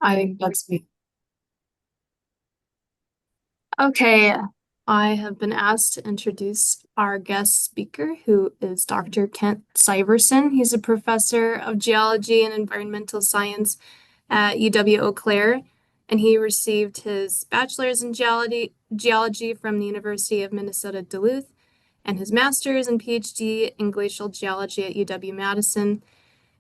I think that's me. Okay, I have been asked to introduce our guest speaker, who is Dr. Kent Syverson. He's a professor of geology and environmental science at UW-Eau Claire, and he received his bachelor's in geology from the University of Minnesota Duluth and his master's and PhD in glacial geology at UW-Madison.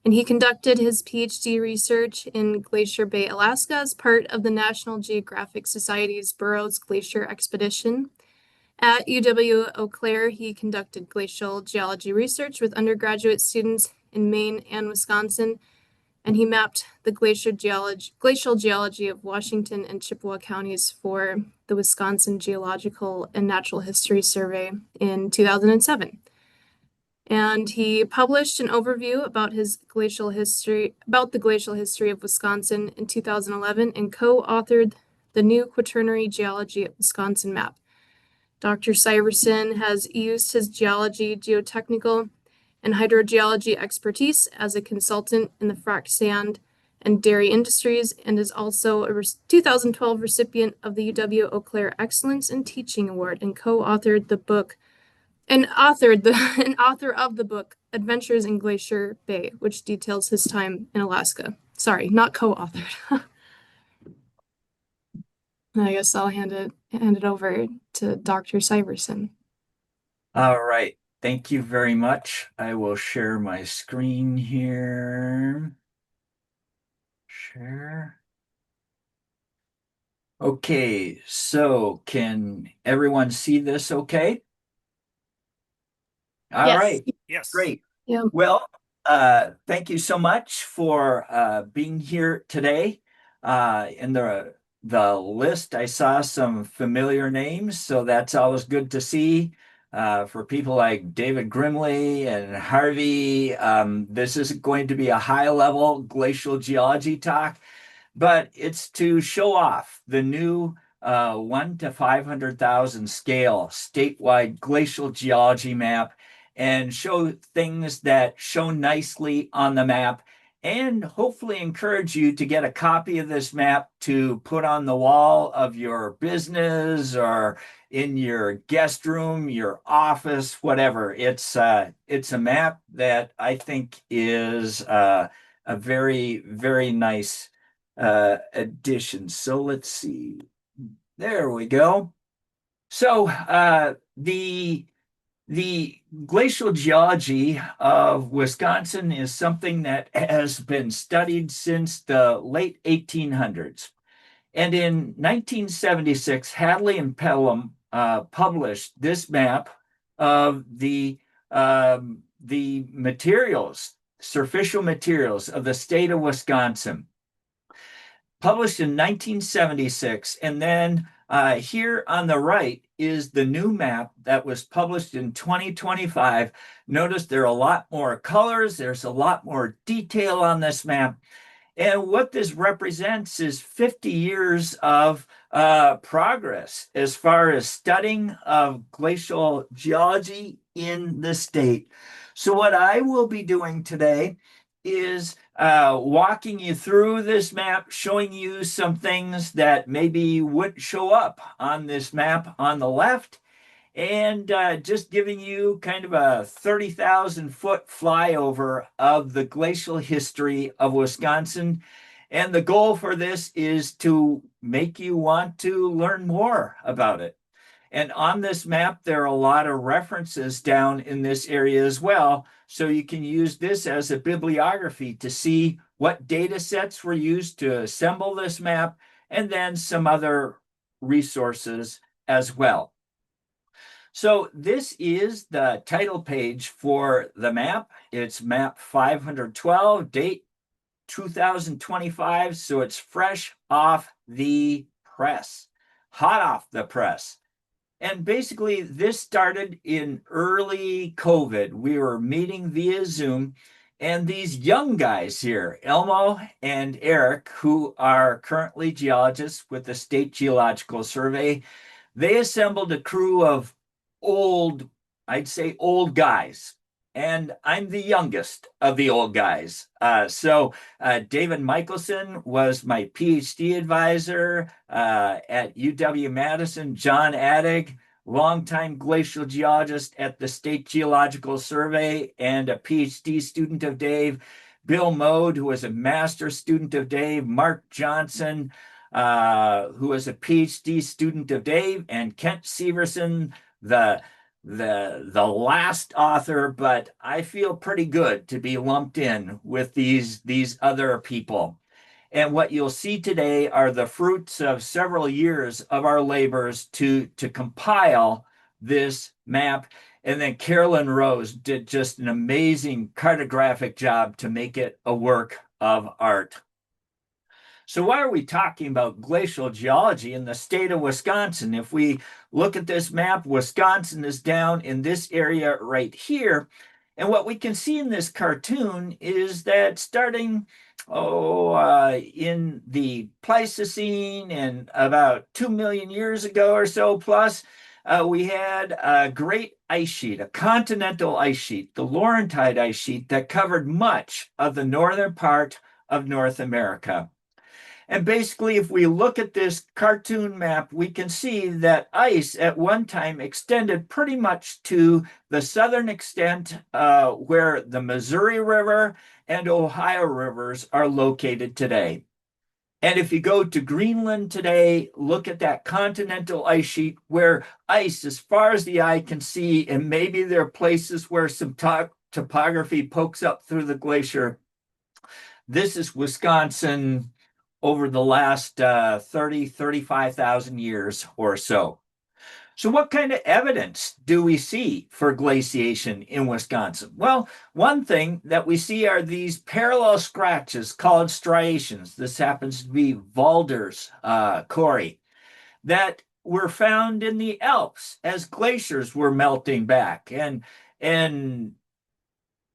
And he conducted his PhD research in Glacier Bay, Alaska, as part of the National Geographic Society's Burroughs Glacier Expedition. At UW-Eau Claire, he conducted glacial geology research with undergraduate students in Maine and Wisconsin, and he mapped the glacial geology of Washington and Chippewa counties for the Wisconsin Geological and Natural History Survey in 2007. And he published an overview about the glacial history of Wisconsin in 2011 and co-authored the new Quaternary Geology of Wisconsin map. Dr. Syverson has used his geology, geotechnical, and hydrogeology expertise as a consultant in the frac sand and dairy industries, and is also a 2012 recipient of the UW-Eau Claire Excellence in Teaching Award, and co-authored the book and an author of the book Adventures in Glacier Bay, which details his time in Alaska. Sorry, not co-authored. I guess I'll hand it over to Dr. Syverson. All right. Thank you very much. I will share my screen here. Share. Okay, so can everyone see this okay? All Yes. right, Yes. great. Yeah. Well, thank you so much for being here today. In the list, I saw some familiar names, so that's always good to see. For people like David Grimley and Harvey, this isn't going to be a high-level glacial geology talk, but it's to show off the new 1 to 500,000 scale statewide glacial geology map and show things that show nicely on the map and hopefully encourage you to get a copy of this map to put on the wall of your business or in your guest room, your office, whatever. It's a map that I think is a very, very nice addition. So let's see. There we go. So the glacial geology of Wisconsin is something that has been studied since the late 1800s. And in 1976, Hadley and Pelham published this map of the materials, surficial materials of the state of Wisconsin, published in 1976. And then here on the right is the new map that was published in 2025. Notice there are a lot more colors. There's a lot more detail on this map. And what this represents is 50 years of progress as far as studying of glacial geology in the state. So what I will be doing today is walking you through this map, showing you some things that maybe wouldn't show up on this map on the left, and just giving you kind of a 30,000-foot flyover of the glacial history of Wisconsin. And the goal for this is to make you want to learn more about it. And on this map, there are a lot of references down in this area as well. So you can use this as a bibliography to see what data sets were used to assemble this map, and then some other resources as well. So this is the title page for the map. It's map 512, date 2025. So it's fresh off the press, hot off the press. And basically, this started in early COVID. We were meeting via Zoom, and these young guys here, Elmo and Eric, who are currently geologists with the State Geological Survey, they assembled a crew of old, I'd say old guys, and I'm the youngest of the old guys. David Michelson was my PhD advisor at UW-Madison. John Addig, longtime glacial geologist at the State Geological Survey and a PhD student of Dave. Bill Mode, who was a master student of Dave. Mark Johnson, who was a PhD student of Dave, and Kent Syverson, the last author, but I feel pretty good to be lumped in with these other people. And what you'll see today are the fruits of several years of our labors to compile this map. And then Carolyn Rose did just an amazing cartographic job to make it a work of art. So why are we talking about glacial geology in the state of Wisconsin? If we look at this map, Wisconsin is down in this area right here. And what we can see in this cartoon is that starting in the Pleistocene and about 2 million years ago or so plus, we had a great ice sheet, a continental ice sheet, the Laurentide ice sheet that covered much of the northern part of North America. And basically, if we look at this cartoon map, we can see that ice at one time extended pretty much to the southern extent where the Missouri River and Ohio rivers are located today. And if you go to Greenland today, look at that continental ice sheet where ice, as far as the eye can see, and maybe there are places where some topography pokes up through the glacier. This is Wisconsin over the last 35,000 years or so. So what kind of evidence do we see for glaciation in Wisconsin? Well, one thing that we see are these parallel scratches called striations. This happens to be Valder's quarry that were found in the Alps as glaciers were melting back. And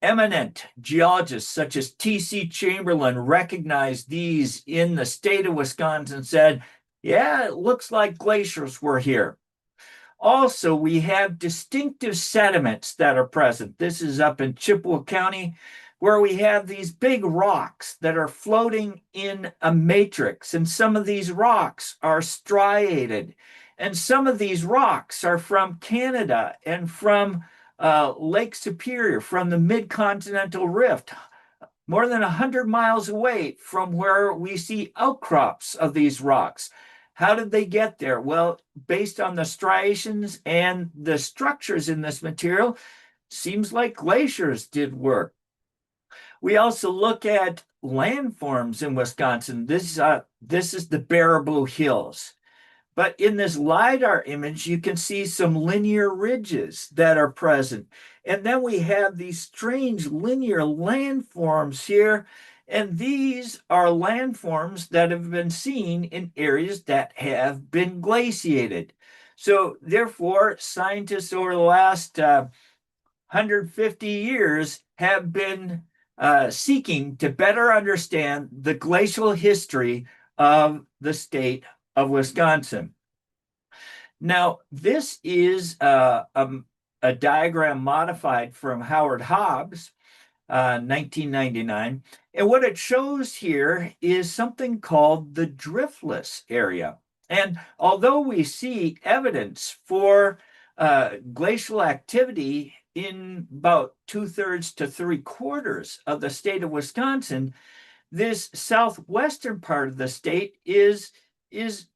eminent geologists such as T.C. Chamberlain recognized these in the state of Wisconsin and said, yeah, it looks like glaciers were here. Also, we have distinctive sediments that are present. This is up in Chippewa County, where we have these big rocks that are floating in a matrix. And some of these rocks are striated. And some of these rocks are from Canada and from Lake Superior, from the mid-continental rift, more than 100 miles away from where we see outcrops of these rocks. How did they get there? Well, based on the striations and the structures in this material, seems like glaciers did work. We also look at landforms in Wisconsin. This is the Baraboo Hills. But in this LiDAR image, you can see some linear ridges that are present. And then we have these strange linear landforms here. And these are landforms that have been seen in areas that have been glaciated. So therefore, scientists over the last 150 years have been seeking to better understand the glacial history of the state of Wisconsin. Now, this is a diagram modified from Howard Hobbs, 1999. And what it shows here is something called the Driftless area. And although we see evidence for glacial activity in about 2/3 to 3/4 of the state of Wisconsin, this southwestern part of the state is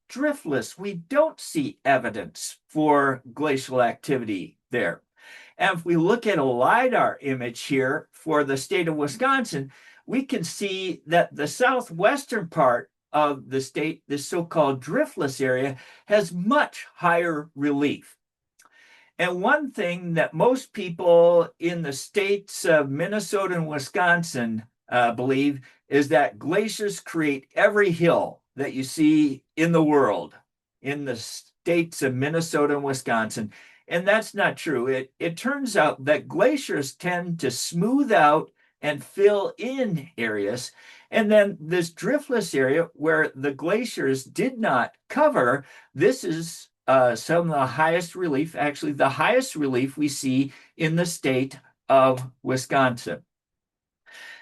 driftless. We don't see evidence for glacial activity there. And if we look at a LiDAR image here for the state of Wisconsin, we can see that the southwestern part of the state, this so-called driftless area, has much higher relief. And one thing that most people in the states of Minnesota and Wisconsin believe is that glaciers create every hill that you see in the world, in the states of Minnesota and Wisconsin. And that's not true. It turns out that glaciers tend to smooth out and fill in areas. And then this driftless area where the glaciers did not cover, this is some of the highest relief, actually the highest relief we see in the state of Wisconsin.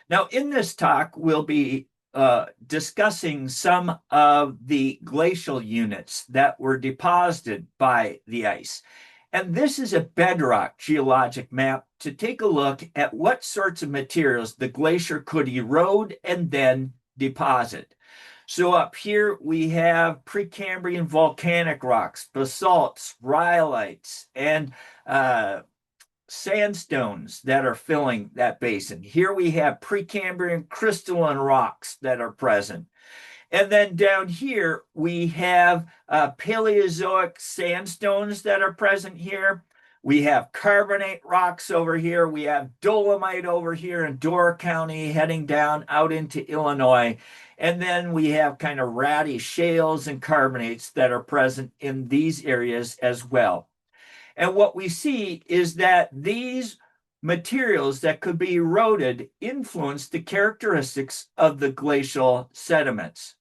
Now, in this talk, we'll be discussing some of the glacial units that were deposited by the ice. And this is a bedrock geologic map to take a look at what sorts of materials the glacier could erode and then deposit. So up here we have Precambrian volcanic rocks, basalts, rhyolites, and sandstones that are filling that basin. Here we have Precambrian crystalline rocks that are present. And then down here, we have Paleozoic sandstones that are present here. We have carbonate rocks over here. We have dolomite over here in Door County heading down out into Illinois. And then we have kind of ratty shales and carbonates that are present in these areas as well. And what we see is that these materials that could be eroded influence the characteristics of the glacial sediments.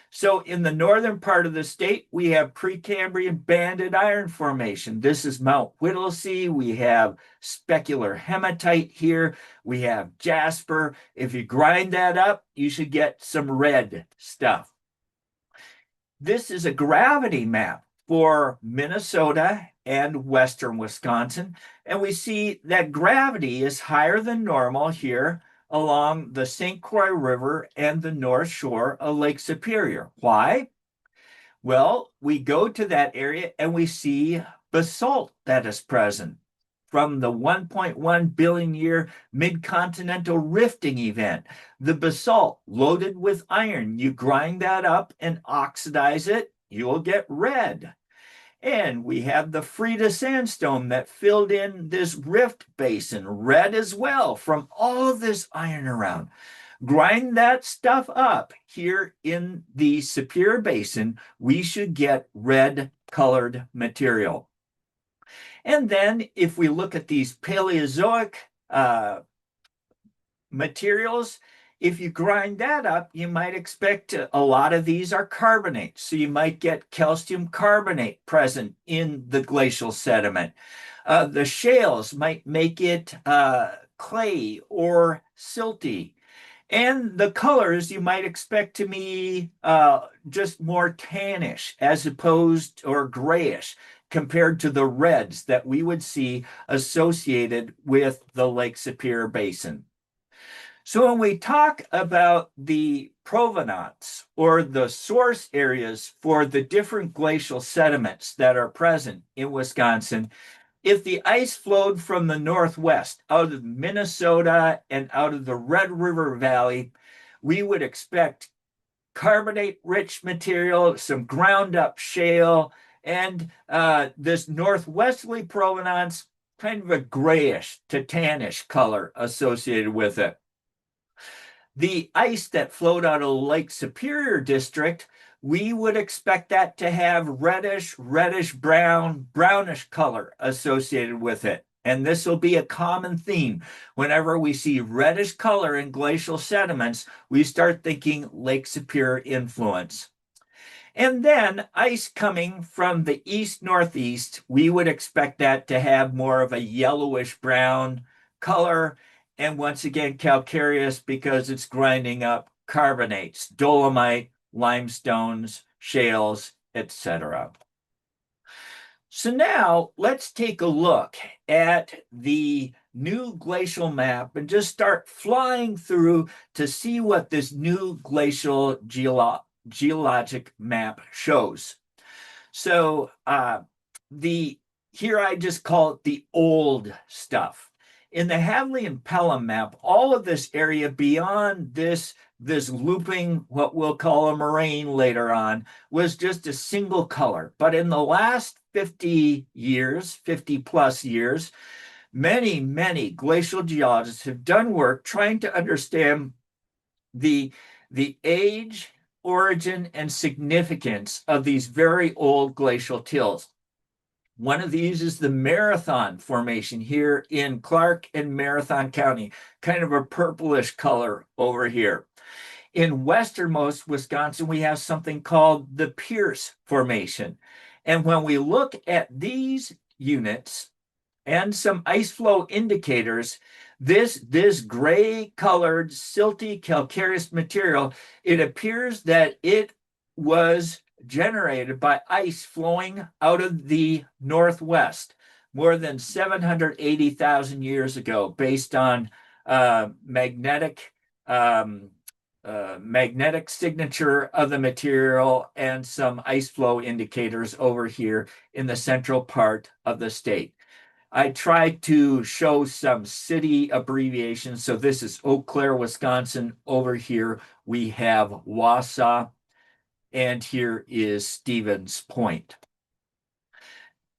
So in the northern part of the state, we have Precambrian banded iron formation. This is Mount Whittlesey. We have specular hematite here. We have jasper. If you grind that up, you should get some red stuff. This is a gravity map for Minnesota and western Wisconsin. And we see that gravity is higher than normal here along the St. Croix River and the North Shore of Lake Superior. Why? Well, we go to that area and we see basalt that is present from the 1.1 billion year mid-continental rifting event. The basalt loaded with iron, you grind that up and oxidize it, you will get red. And we have the Freda sandstone that filled in this rift basin, red as well, from all of this iron around. Grind that stuff up here in the Superior Basin, we should get red colored material. And then if we look at these Paleozoic materials, if you grind that up, you might expect a lot of these are carbonates. So you might get calcium carbonate present in the glacial sediment. The shales might make it clay or silty. And the colors you might expect to be just more tannish as opposed or grayish compared to the reds that we would see associated with the Lake Superior Basin. So when we talk about the provenance or the source areas for the different glacial sediments that are present in Wisconsin, if the ice flowed from the northwest out of Minnesota and out of the Red River Valley, we would expect carbonate-rich material, some ground-up shale, and this northwesterly provenance, kind of a grayish to tannish color associated with it. The ice that flowed out of Lake Superior District, we would expect that to have reddish brown, brownish color associated with it. And this will be a common theme. Whenever we see reddish color in glacial sediments, we start thinking Lake Superior influence. And then ice coming from the east-northeast, we would expect that to have more of a yellowish brown color. And once again, calcareous because it's grinding up carbonates, dolomite, limestones, shales, etc. So now let's take a look at the new glacial map and just start flying through to see what this new glacial geologic map shows. So here I just call it the old stuff. In the Hadley and Pelham map, all of this area beyond this looping, what we'll call a moraine later on, was just a single color. But in the last 50 years, 50 plus years, many glacial geologists have done work trying to understand the age, origin, and significance of these very old glacial tills. One of these is the Marathon Formation here in Clark and Marathon County, kind of a purplish color over here. In westernmost Wisconsin, we have something called the Pierce Formation. And when we look at these units, and some ice flow indicators. This gray colored silty calcareous material, it appears that it was generated by ice flowing out of the northwest more than 780,000 years ago, based on uh, magnetic um, magnetic signature of the material and some ice flow indicators over here in the central part of the state. I tried to show some city abbreviations. So this is Eau Claire, Wisconsin. Over here we have Wausau, and here is Stevens Point.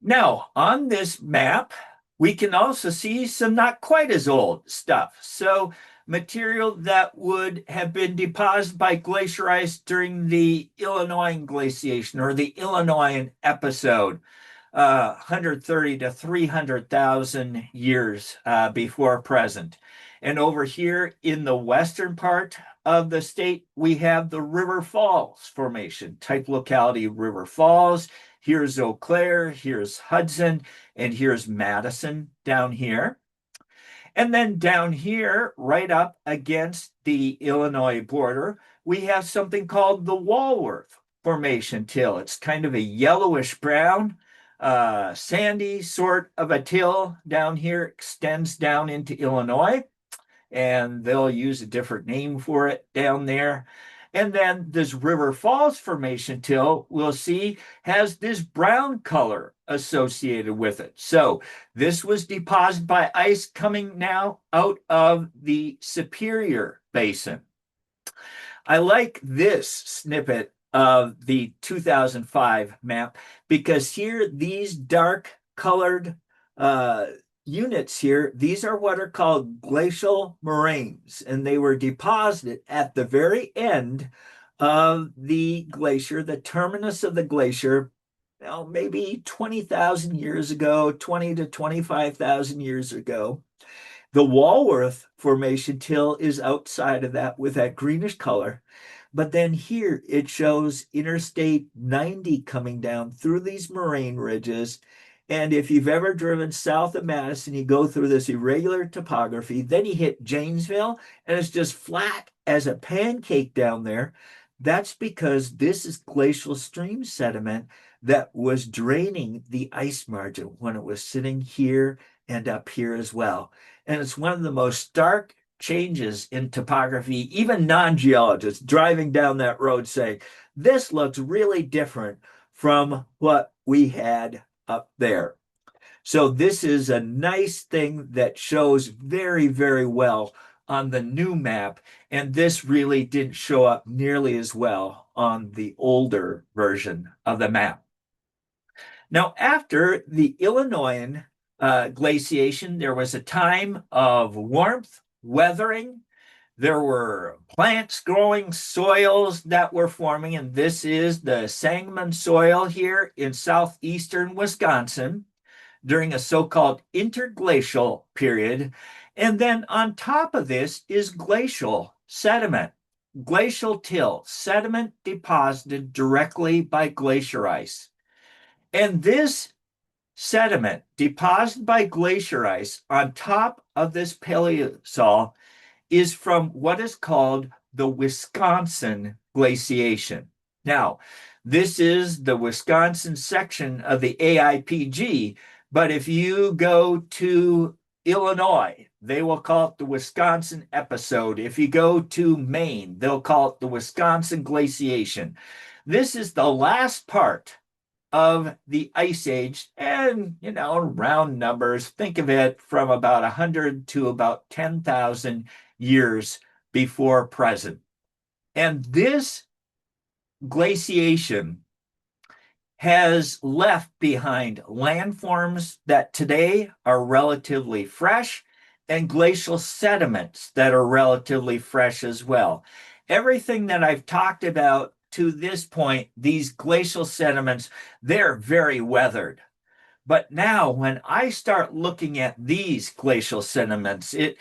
Now, on this map, we can also see some not quite as old stuff. So material that would have been deposited by glacier ice during the Illinoisan glaciation or the Illinoisan episode, 130 to 300,000 years before present. And over here in the western part of the state, we have the River Falls Formation, type locality River Falls. Here's Eau Claire, here's Hudson, and here's Madison down here. And then down here, right up against the Illinois border, we have something called the Walworth Formation till. It's kind of a yellowish brown, sandy sort of a till down here, extends down into Illinois, and they'll use a different name for it down there. And then this River Falls Formation till, we'll see, has this brown color associated with it. So this was deposited by ice coming now out of the Superior Basin. I like this snippet of the 2005 map because here, these dark colored units here, these are what are called glacial moraines, and they were deposited at the very end of the glacier, the terminus of the glacier, well, maybe 20,000 years ago, 20 to 25,000 years ago. The Walworth Formation till is outside of that with that greenish color. But then here it shows Interstate 90 coming down through these moraine ridges. And if you've ever driven south of Madison, you go through this irregular topography, then you hit Janesville, and it's just flat as a pancake down there. That's because this is glacial stream sediment that was draining the ice margin when it was sitting here and up here as well. And it's one of the most stark changes in topography. Even non-geologists driving down that road say, this looks really different from what we had up there. So this is a nice thing that shows very, very well on the new map. And this really didn't show up nearly as well on the older version of the map. Now, after the Illinoisan glaciation, there was a time of warmth, weathering. There were plants growing, soils that were forming, and this is the Sangamon soil here in southeastern Wisconsin during a so-called interglacial period. And then on top of this is glacial sediment, glacial till, sediment deposited directly by glacier ice. And this sediment deposited by glacier ice on top of this paleosol is from what is called the Wisconsin Glaciation. Now, this is the Wisconsin section of the AIPG, but if you go to Illinois, they will call it the Wisconsin episode. If you go to Maine, they'll call it the Wisconsin Glaciation. This is the last part of the Ice Age, and, round numbers, think of it from about 100 to about 10,000 years before present. And this glaciation has left behind landforms that today are relatively fresh and glacial sediments that are relatively fresh as well. Everything that I've talked about to this point, these glacial sediments, they're very weathered. But now when I start looking at these glacial sediments, it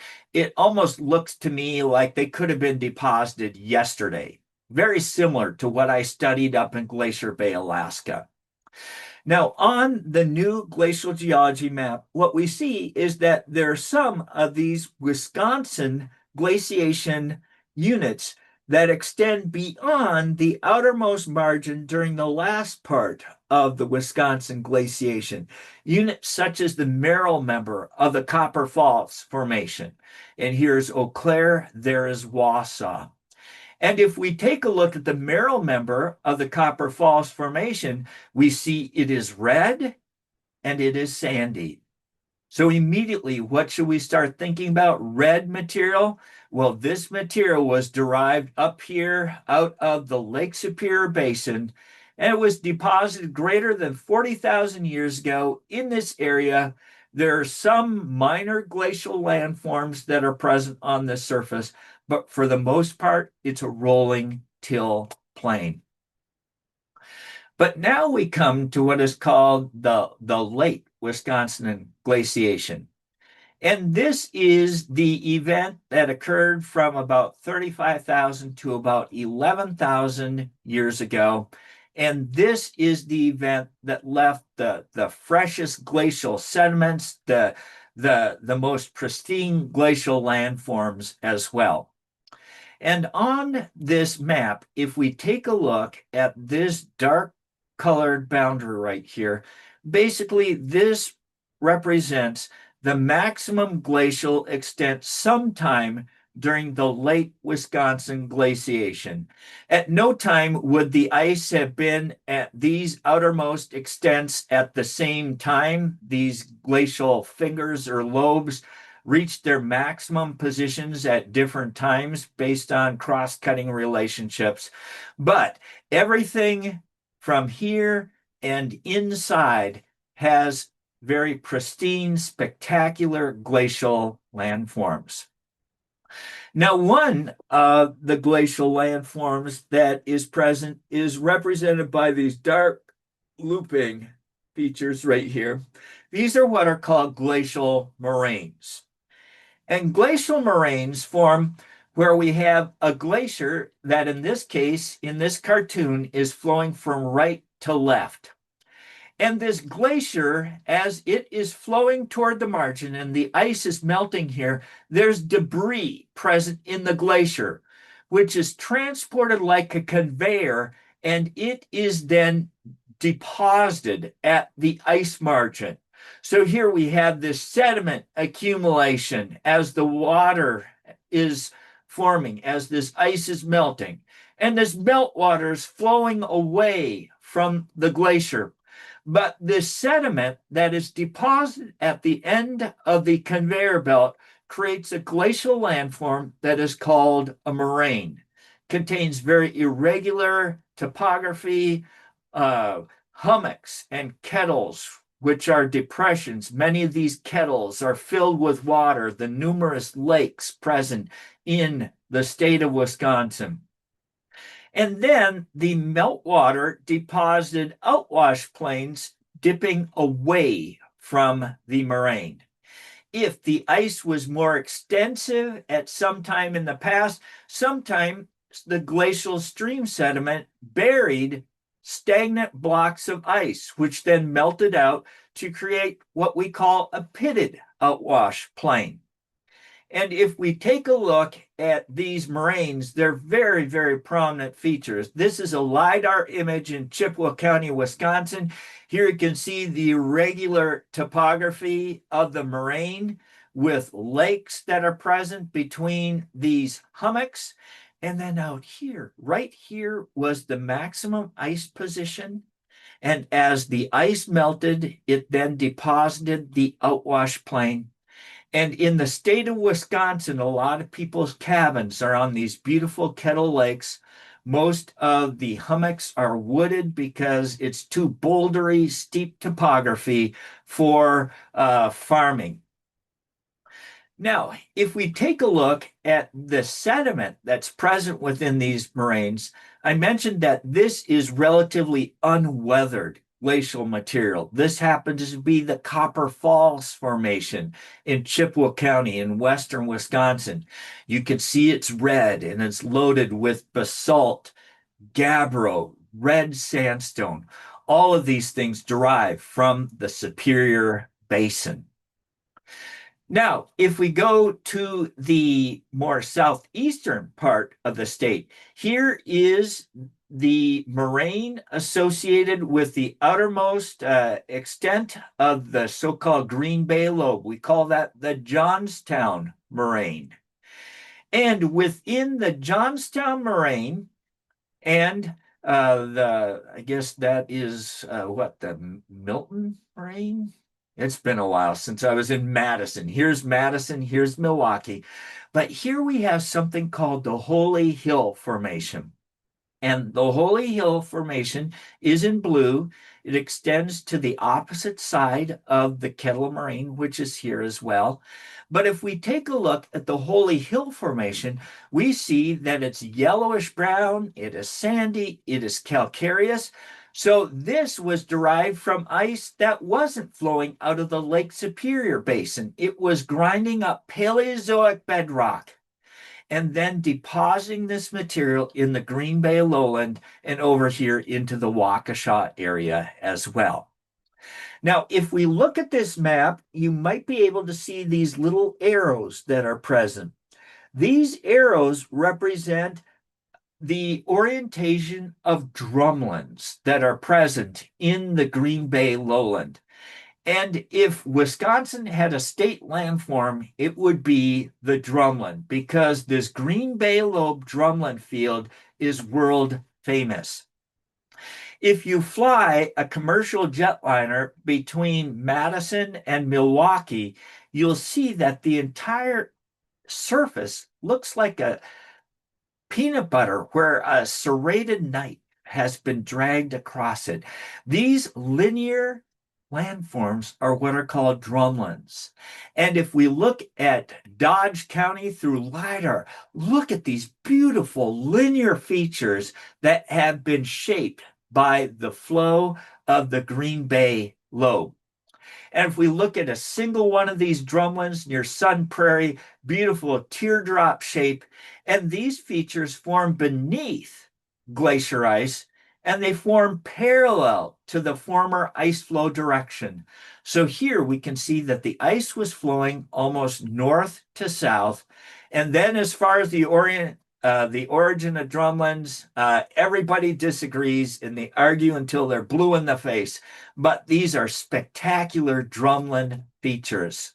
almost looks to me like they could have been deposited yesterday. Very similar to what I studied up in Glacier Bay, Alaska. Now, on the new glacial geology map, what we see is that there are some of these Wisconsin glaciation units that extend beyond the outermost margin during the last part of the Wisconsin glaciation. Units such as the Merrill member of the Copper Falls Formation. And here's Eau-Claire, there is Wausau. And if we take a look at the Merrill member of the Copper Falls Formation, we see it is red and it is sandy. So immediately, what should we start thinking about? Red material? Well, this material was derived up here out of the Lake Superior Basin, and it was deposited greater than 40,000 years ago in this area. There are some minor glacial landforms that are present on the surface, but for the most part, it's a rolling till plain. But now we come to what is called the late Wisconsin glaciation. And this is the event that occurred from about 35,000 to about 11,000 years ago. And this is the event that left the freshest glacial sediments, the most pristine glacial landforms as well. And on this map, if we take a look at this dark colored boundary right here, basically this represents the maximum glacial extent sometime during the late Wisconsin glaciation. At no time would the ice have been at these outermost extents at the same time. These glacial fingers or lobes reached their maximum positions at different times based on cross-cutting relationships. But everything from here and inside has very pristine, spectacular glacial landforms. Now, one of the glacial landforms that is present is represented by these dark looping features right here. These are what are called glacial moraines. And glacial moraines form where we have a glacier that in this case, in this cartoon, is flowing from right to left. And this glacier, as it is flowing toward the margin and the ice is melting here, there's debris present in the glacier, which is transported like a conveyor, and it is then deposited at the ice margin. So here we have this sediment accumulation as the water is forming, as this ice is melting, and this meltwater is flowing away from the glacier. But this sediment that is deposited at the end of the conveyor belt creates a glacial landform that is called a moraine. Contains very irregular topography, hummocks and kettles, which are depressions. Many of these kettles are filled with water, the numerous lakes present in the state of Wisconsin. And then the meltwater deposited outwash plains dipping away from the moraine. If the ice was more extensive at some time in the past, sometimes the glacial stream sediment buried stagnant blocks of ice, which then melted out to create what we call a pitted outwash plain. And if we take a look at these moraines, they're very, very prominent features. This is a LiDAR image in Chippewa County, Wisconsin. Here you can see the irregular topography of the moraine with lakes that are present between these hummocks. And then out here, right here was the maximum ice position. And as the ice melted, it then deposited the outwash plain. And in the state of Wisconsin, a lot of people's cabins are on these beautiful kettle lakes. Most of the hummocks are wooded because it's too bouldery, steep topography for farming. Now, if we take a look at the sediment that's present within these moraines, I mentioned that this is relatively unweathered glacial material. This happens to be the Copper Falls Formation in Chippewa County in western Wisconsin. You can see it's red and it's loaded with basalt, gabbro, red sandstone. All of these things derive from the Superior Basin. Now, if we go to the more southeastern part of the state, here is the moraine associated with the outermost extent of the so-called Green Bay Lobe. We call that the Johnstown Moraine. And within the Johnstown Moraine, and I guess that is the Milton Moraine? It's been a while since I was in Madison. Here's Madison, here's Milwaukee. But here we have something called the Holy Hill Formation. And the Holy Hill Formation is in blue. It extends to the opposite side of the Kettle Moraine, which is here as well. But if we take a look at the Holy Hill Formation, we see that it's yellowish brown, it is sandy, it is calcareous. So this was derived from ice that wasn't flowing out of the Lake Superior Basin. It was grinding up Paleozoic bedrock and then depositing this material in the Green Bay lowland and over here into the Waukesha area as well. Now, if we look at this map, you might be able to see these little arrows that are present. These arrows represent the orientation of drumlins that are present in the Green Bay lowland. And if Wisconsin had a state landform, it would be the drumlin, because this Green Bay Lobe drumlin field is world famous. If you fly a commercial jetliner between Madison and Milwaukee, you'll see that the entire surface looks like a peanut butter where a serrated knife has been dragged across it. These linear landforms are what are called drumlins. And if we look at Dodge County through LiDAR, look at these beautiful linear features that have been shaped by the flow of the Green Bay Lobe. And if we look at a single one of these drumlins near Sun Prairie, beautiful teardrop shape, and these features form beneath glacier ice, and they form parallel to the former ice flow direction. So here we can see that the ice was flowing almost north to south. And then as far as the origin of drumlins, everybody disagrees and they argue until they're blue in the face. But these are spectacular drumlin features.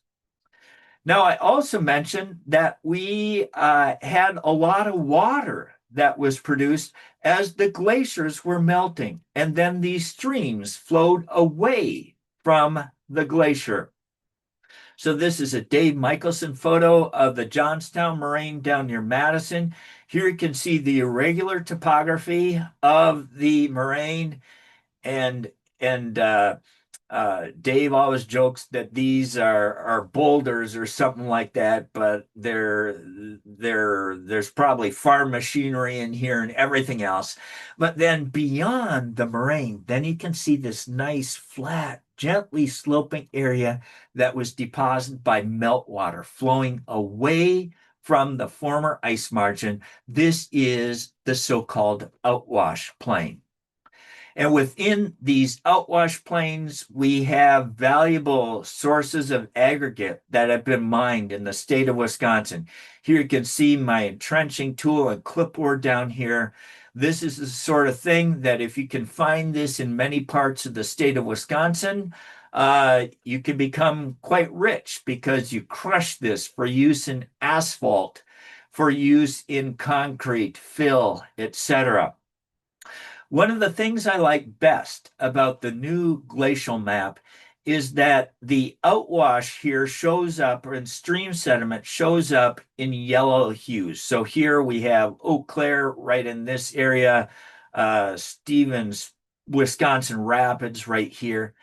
Now, I also mentioned that we had a lot of water that was produced as the glaciers were melting, and then these streams flowed away from the glacier. So this is a Dave Michelson photo of the Johnstown Moraine down near Madison. Here you can see the irregular topography of the moraine, and Dave always jokes that these are boulders or something like that, but there's probably farm machinery in here and everything else. But then beyond the moraine, then you can see this nice flat, gently sloping area that was deposited by meltwater flowing away from the former ice margin. This is the so-called outwash plain. And within these outwash plains, we have valuable sources of aggregate that have been mined in the state of Wisconsin. Here you can see my entrenching tool and clipboard down here. This is the sort of thing that if you can find this in many parts of the state of Wisconsin, you can become quite rich because you crush this for use in asphalt, for use in concrete, fill, etc. One of the things I like best about the new glacial map is that the outwash here shows up, or in stream sediment shows up in yellow hues. So here we have Eau-Claire right in this area, Stevens, Wisconsin Rapids right here.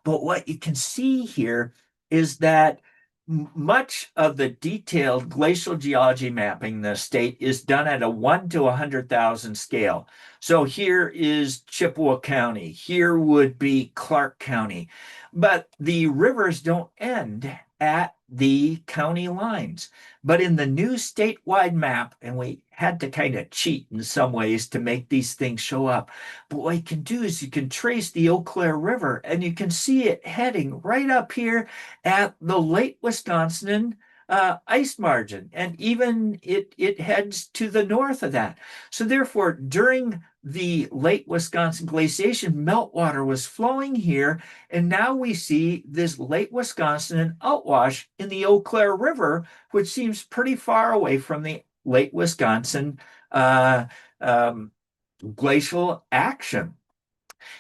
But what you can see here is that much of the detailed glacial geology mapping in the state is done at a 1 to 100,000 scale. So here is Chippewa County. Here would be Clark County. But the rivers don't end at the county lines. But in the new statewide map, and we had to kind of cheat in some ways to make these things show up. But what you can do is you can trace the Eau-Claire River and you can see it heading right up here at the Lake Wisconsin ice margin, and even it heads to the north of that. So therefore, during the late Wisconsin glaciation, meltwater was flowing here, and now we see this late Wisconsin outwash in the Eau-Claire River, which seems pretty far away from the late Wisconsin uh, um, glacial action.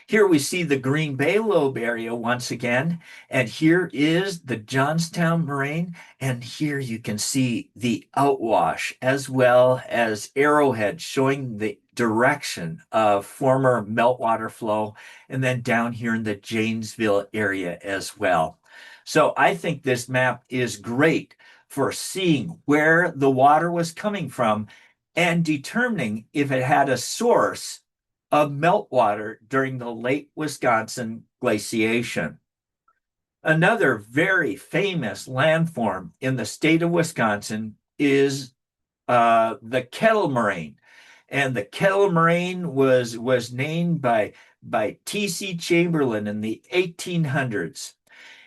Here we see the Green Bay Lobe area once again, and here is the Johnstown Moraine, and here you can see the outwash as well as arrowheads showing the direction of former meltwater flow, and then down here in the Janesville area as well. So I think this map is great for seeing where the water was coming from and determining if it had a source of meltwater during the late Wisconsin glaciation. Another very famous landform in the state of Wisconsin is the Kettle Moraine. And the Kettle Moraine was named by T.C. Chamberlain in the 1800s.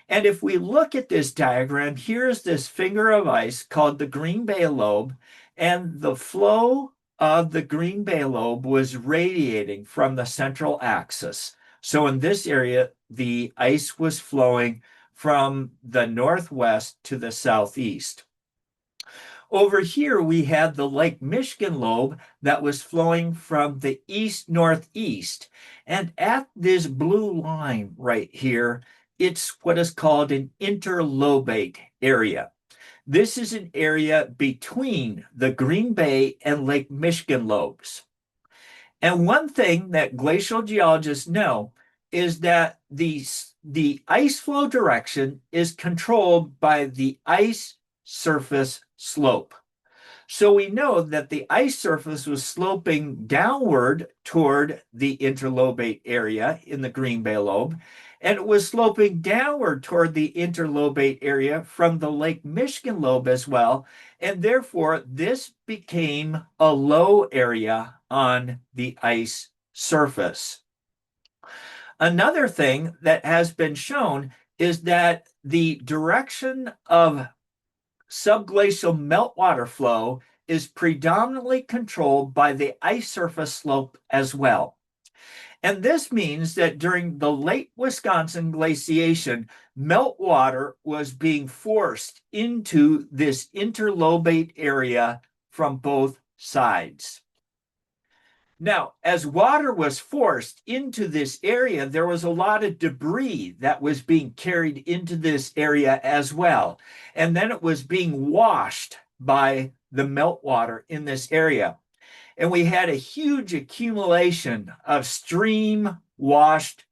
And if we look at this diagram, here's this finger of ice called the Green Bay Lobe, and the flow of the Green Bay Lobe was radiating from the central axis. So in this area, the ice was flowing from the northwest to the southeast. Over here, we had the Lake Michigan Lobe that was flowing from the east-northeast. And at this blue line right here, it's what is called an interlobate area. This is an area between the Green Bay and Lake Michigan lobes. And one thing that glacial geologists know is that the ice flow direction is controlled by the ice surface slope. So we know that the ice surface was sloping downward toward the interlobate area in the Green Bay Lobe, and it was sloping downward toward the interlobate area from the Lake Michigan Lobe as well, and therefore this became a low area on the ice surface. Another thing that has been shown is that the direction of subglacial meltwater flow is predominantly controlled by the ice surface slope as well. And this means that during the late Wisconsin glaciation, meltwater was being forced into this interlobate area from both sides. Now, as water was forced into this area, there was a lot of debris that was being carried into this area as well. And then it was being washed by the meltwater in this area. And we had a huge accumulation of stream washed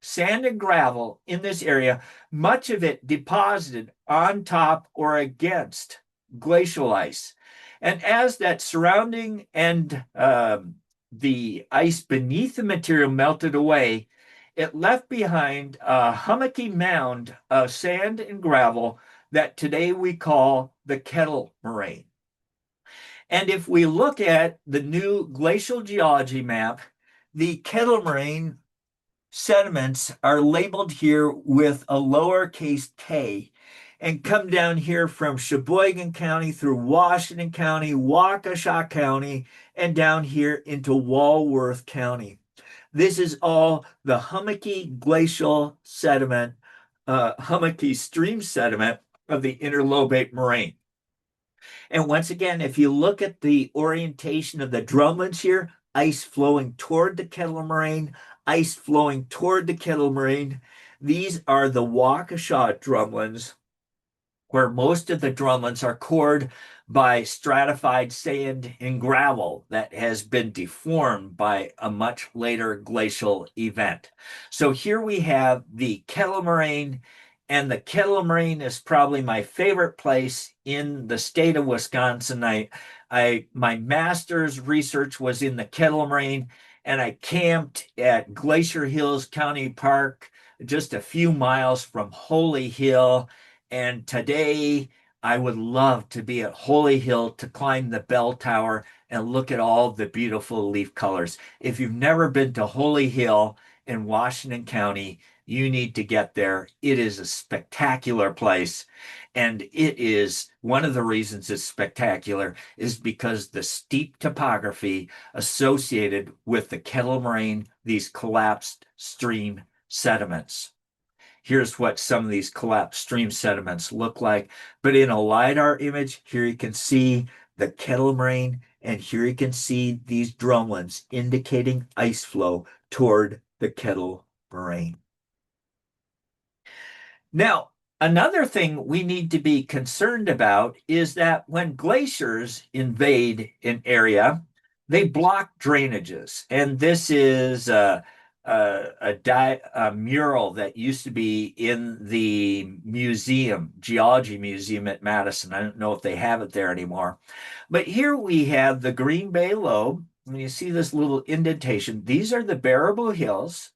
sand and gravel in this area, much of it deposited on top or against glacial ice. And as that surrounding and the ice beneath the material melted away, it left behind a hummocky mound of sand and gravel that today we call the Kettle Moraine. And if we look at the new glacial geology map, the Kettle Moraine sediments are labeled here with a lowercase k and come down here from Sheboygan County through Washington County, Waukesha County, and down here into Walworth County. This is all the hummocky glacial sediment, hummocky stream sediment of the interlobate moraine. And once again, if you look at the orientation of the Drumlins here, ice flowing toward the Kettle Moraine, ice flowing toward the Kettle Moraine, these are the Waukesha Drumlins, where most of the Drumlins are cored by stratified sand and gravel that has been deformed by a much later glacial event. So here we have the Kettle Moraine, and the Kettle Moraine is probably my favorite place in the state of Wisconsin. My master's research was in the Kettle Moraine, and I camped at Glacier Hills County Park, just a few miles from Holy Hill. And today I would love to be at Holy Hill to climb the bell tower and look at all the beautiful leaf colors. If you've never been to Holy Hill in Washington County, you need to get there. It is a spectacular place. And it is one of the reasons it's spectacular is because the steep topography associated with the Kettle Moraine, these collapsed stream sediments. Here's what some of these collapsed stream sediments look like. But in a LiDAR image, here you can see the Kettle Moraine, and here you can see these drumlins indicating ice flow toward the Kettle Moraine. Now, another thing we need to be concerned about is that when glaciers invade an area, they block drainages. And this is a mural that used to be in the museum, Geology Museum at Madison. I don't know if they have it there anymore. But here we have the Green Bay Lobe. And you see this little indentation. These are the Bearable Hills.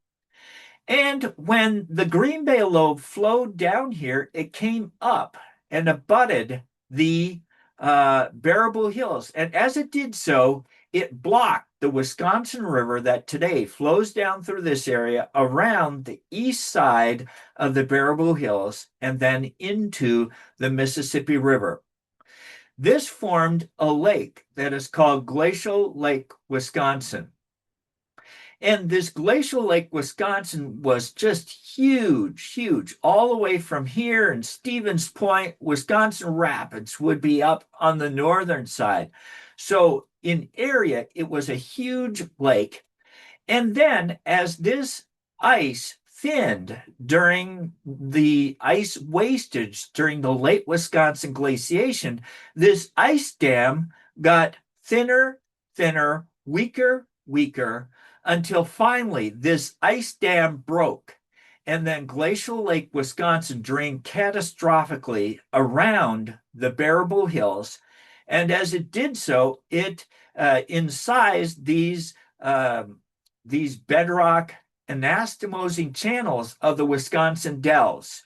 And when the Green Bay Lobe flowed down here, it came up and abutted the Bearable Hills. And as it did so, it blocked the Wisconsin River that today flows down through this area around the east side of the Bearable Hills and then into the Mississippi River. This formed a lake that is called Glacial Lake, Wisconsin. And this Glacial Lake, Wisconsin was just huge, huge. All the way from here in Stevens Point, Wisconsin Rapids would be up on the northern side. So in area, it was a huge lake. And then as this ice thinned during the ice wastage during the late Wisconsin glaciation, this ice dam got thinner, thinner, weaker, weaker, until finally this ice dam broke. And then Glacial Lake, Wisconsin drained catastrophically around the Bearable Hills. And as it did so, it incised these bedrock anastomosing channels of the Wisconsin dells.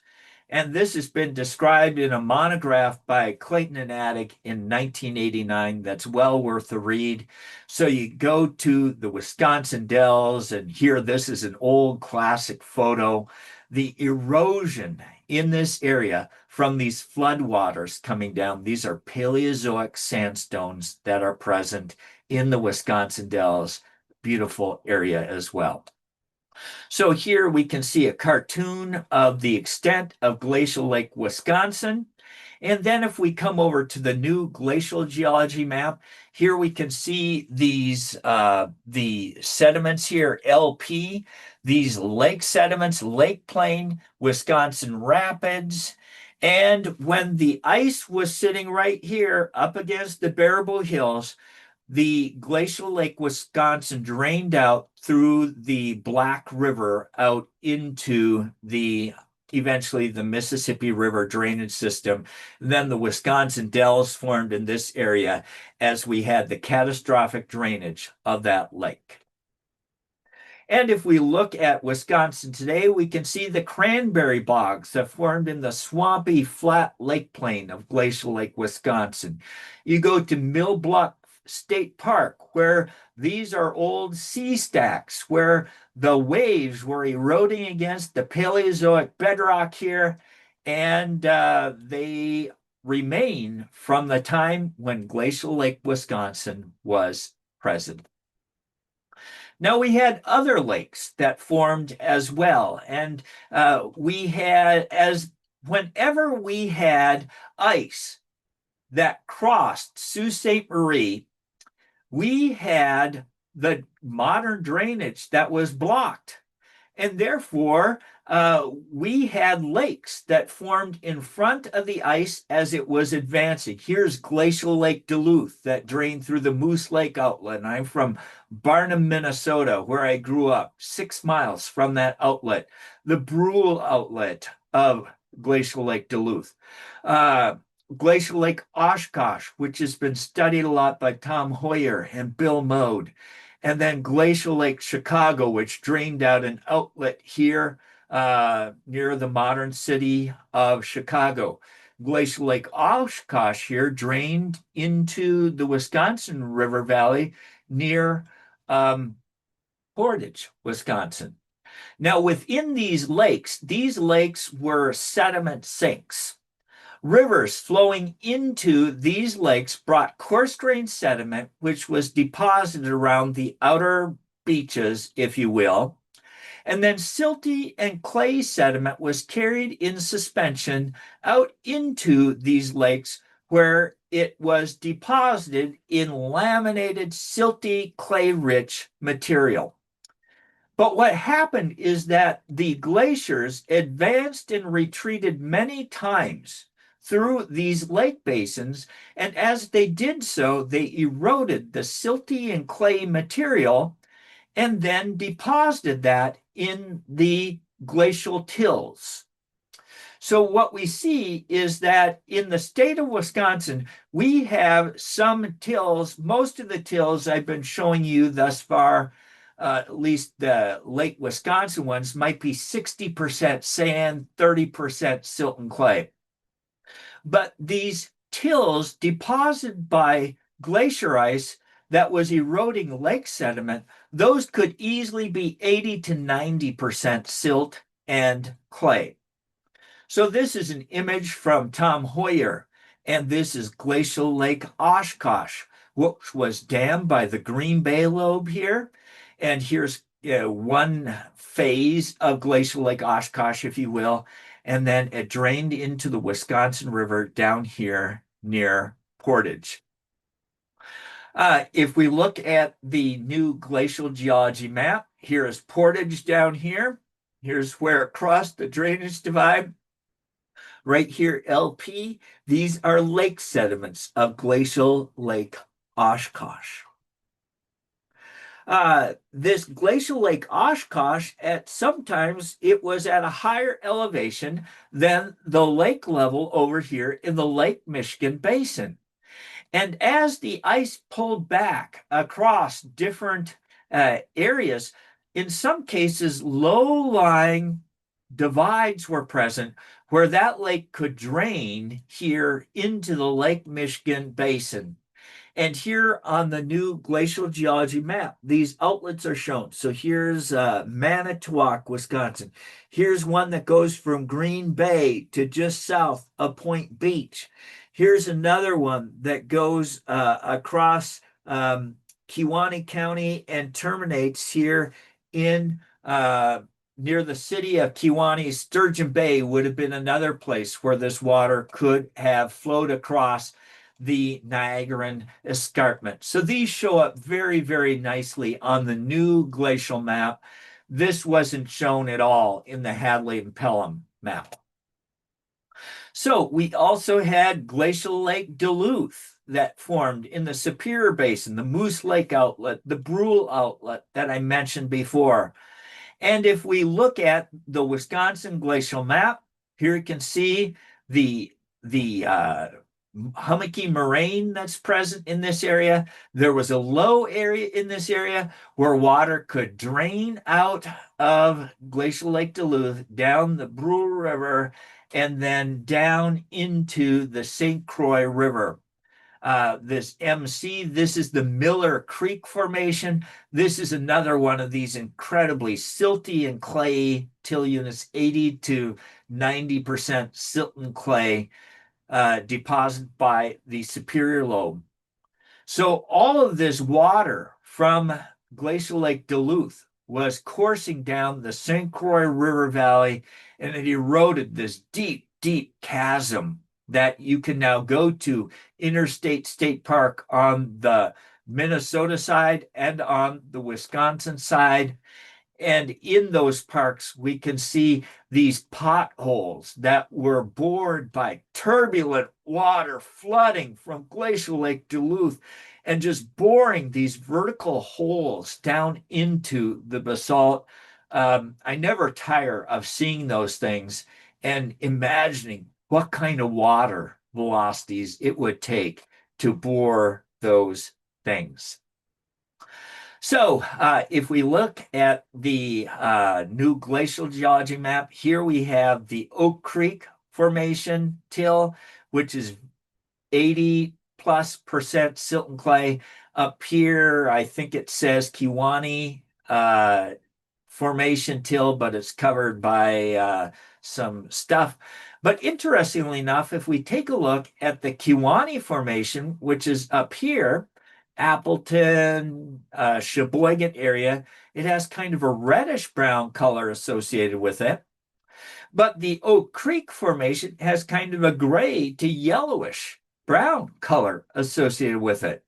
And this has been described in a monograph by Clayton and Attic in 1989 that's well worth the read. So you go to the Wisconsin dells, and here this is an old classic photo. The erosion in this area from these floodwaters coming down, these are Paleozoic sandstones that are present in the Wisconsin dells. Beautiful area as well. So here we can see a cartoon of the extent of Glacial Lake, Wisconsin. And then if we come over to the new glacial geology map, here we can see these the sediments here, LP, these lake sediments, Lake Plain, Wisconsin Rapids. And when the ice was sitting right here up against the Bearable Hills, the Glacial Lake, Wisconsin drained out through the Black River out into eventually the Mississippi River drainage system. Then the Wisconsin dells formed in this area as we had the catastrophic drainage of that lake. And if we look at Wisconsin today, we can see the cranberry bogs that formed in the swampy flat lake plain of Glacial Lake, Wisconsin. You go to Mill Bluff State Park, where these are old sea stacks, where the waves were eroding against the Paleozoic bedrock here, and they remain from the time when Glacial Lake, Wisconsin was present. Now we had other lakes that formed as well, and whenever we had ice that crossed Sault Ste. Marie, we had the modern drainage that was blocked. And therefore, we had lakes that formed in front of the ice as it was advancing. Here's Glacial Lake Duluth that drained through the Moose Lake outlet. And I'm from Barnum, Minnesota, where I grew up, 6 miles from that outlet. The Brule outlet of Glacial Lake Duluth. Glacial Lake Oshkosh, which has been studied a lot by Tom Hoyer and Bill Mode. And then Glacial Lake Chicago, which drained out an outlet here near the modern city of Chicago. Glacial Lake Oshkosh here drained into the Wisconsin River Valley near Portage, Wisconsin. Now, within these lakes were sediment sinks. Rivers flowing into these lakes brought coarse-grained sediment, which was deposited around the outer beaches, if you will, and then silty and clay sediment was carried in suspension out into these lakes where it was deposited in laminated, silty, clay-rich material. But what happened is that the glaciers advanced and retreated many times through these lake basins, and as they did so, they eroded the silty and clay material and then deposited that in the glacial tills. So what we see is that in the state of Wisconsin, we have some tills. Most of the tills I've been showing you thus far, at least the Lake Wisconsin ones, might be 60% sand, 30% silt and clay. But these tills deposited by glacier ice that was eroding lake sediment, those could easily be 80 to 90% silt and clay. So this is an image from Tom Hoyer, and this is Glacial Lake Oshkosh, which was dammed by the Green Bay Lobe here. And here's one phase of Glacial Lake Oshkosh, if you will, and then it drained into the Wisconsin River down here near Portage. If we look at the new glacial geology map, here is Portage down here. Here's where it crossed the drainage divide. Right here, LP, these are lake sediments of Glacial Lake Oshkosh. This Glacial Lake Oshkosh, sometimes it was at a higher elevation than the lake level over here in the Lake Michigan Basin. And as the ice pulled back across different areas, in some cases, low-lying divides were present where that lake could drain here into the Lake Michigan Basin. And here on the new glacial geology map, these outlets are shown. So here's Manitowoc, Wisconsin. Here's one that goes from Green Bay to just south of Point Beach. Here's another one that goes across Kewaunee County and terminates here in near the city of Kewaunee. Sturgeon Bay would have been another place where this water could have flowed across the Niagaran escarpment. So these show up very, very nicely on the new glacial map. This wasn't shown at all in the Hadley and Pelham map. So we also had Glacial Lake Duluth that formed in the Superior Basin, the Moose Lake outlet, the Brule outlet that I mentioned before. And if we look at the Wisconsin glacial map, here you can see the hummocky moraine that's present in this area. There was a low area in this area where water could drain out of Glacial Lake Duluth down the Brule River and then down into the St. Croix River. This MC, this is the Miller Creek Formation. This is another one of these incredibly silty and clay till units, 80 to 90% silt and clay deposited by the Superior Lobe. So all of this water from Glacial Lake Duluth was coursing down the St. Croix River Valley, and it eroded this deep, deep chasm that you can now go to Interstate State Park on the Minnesota side and on the Wisconsin side. And in those parks, we can see these potholes that were bored by turbulent water flooding from Glacial Lake Duluth and just boring these vertical holes down into the basalt. I never tire of seeing those things and imagining what kind of water velocities it would take to bore those things. So if we look at the new glacial geology map, here we have the Oak Creek Formation till, which is 80+% silt and clay. Up here, I think it says Kewaunee Formation till, but it's covered by some stuff. But interestingly enough, if we take a look at the Kewaunee Formation, which is up here, Appleton, Sheboygan area, it has kind of a reddish brown color associated with it. But the Oak Creek Formation has kind of a gray to yellowish brown color associated with it.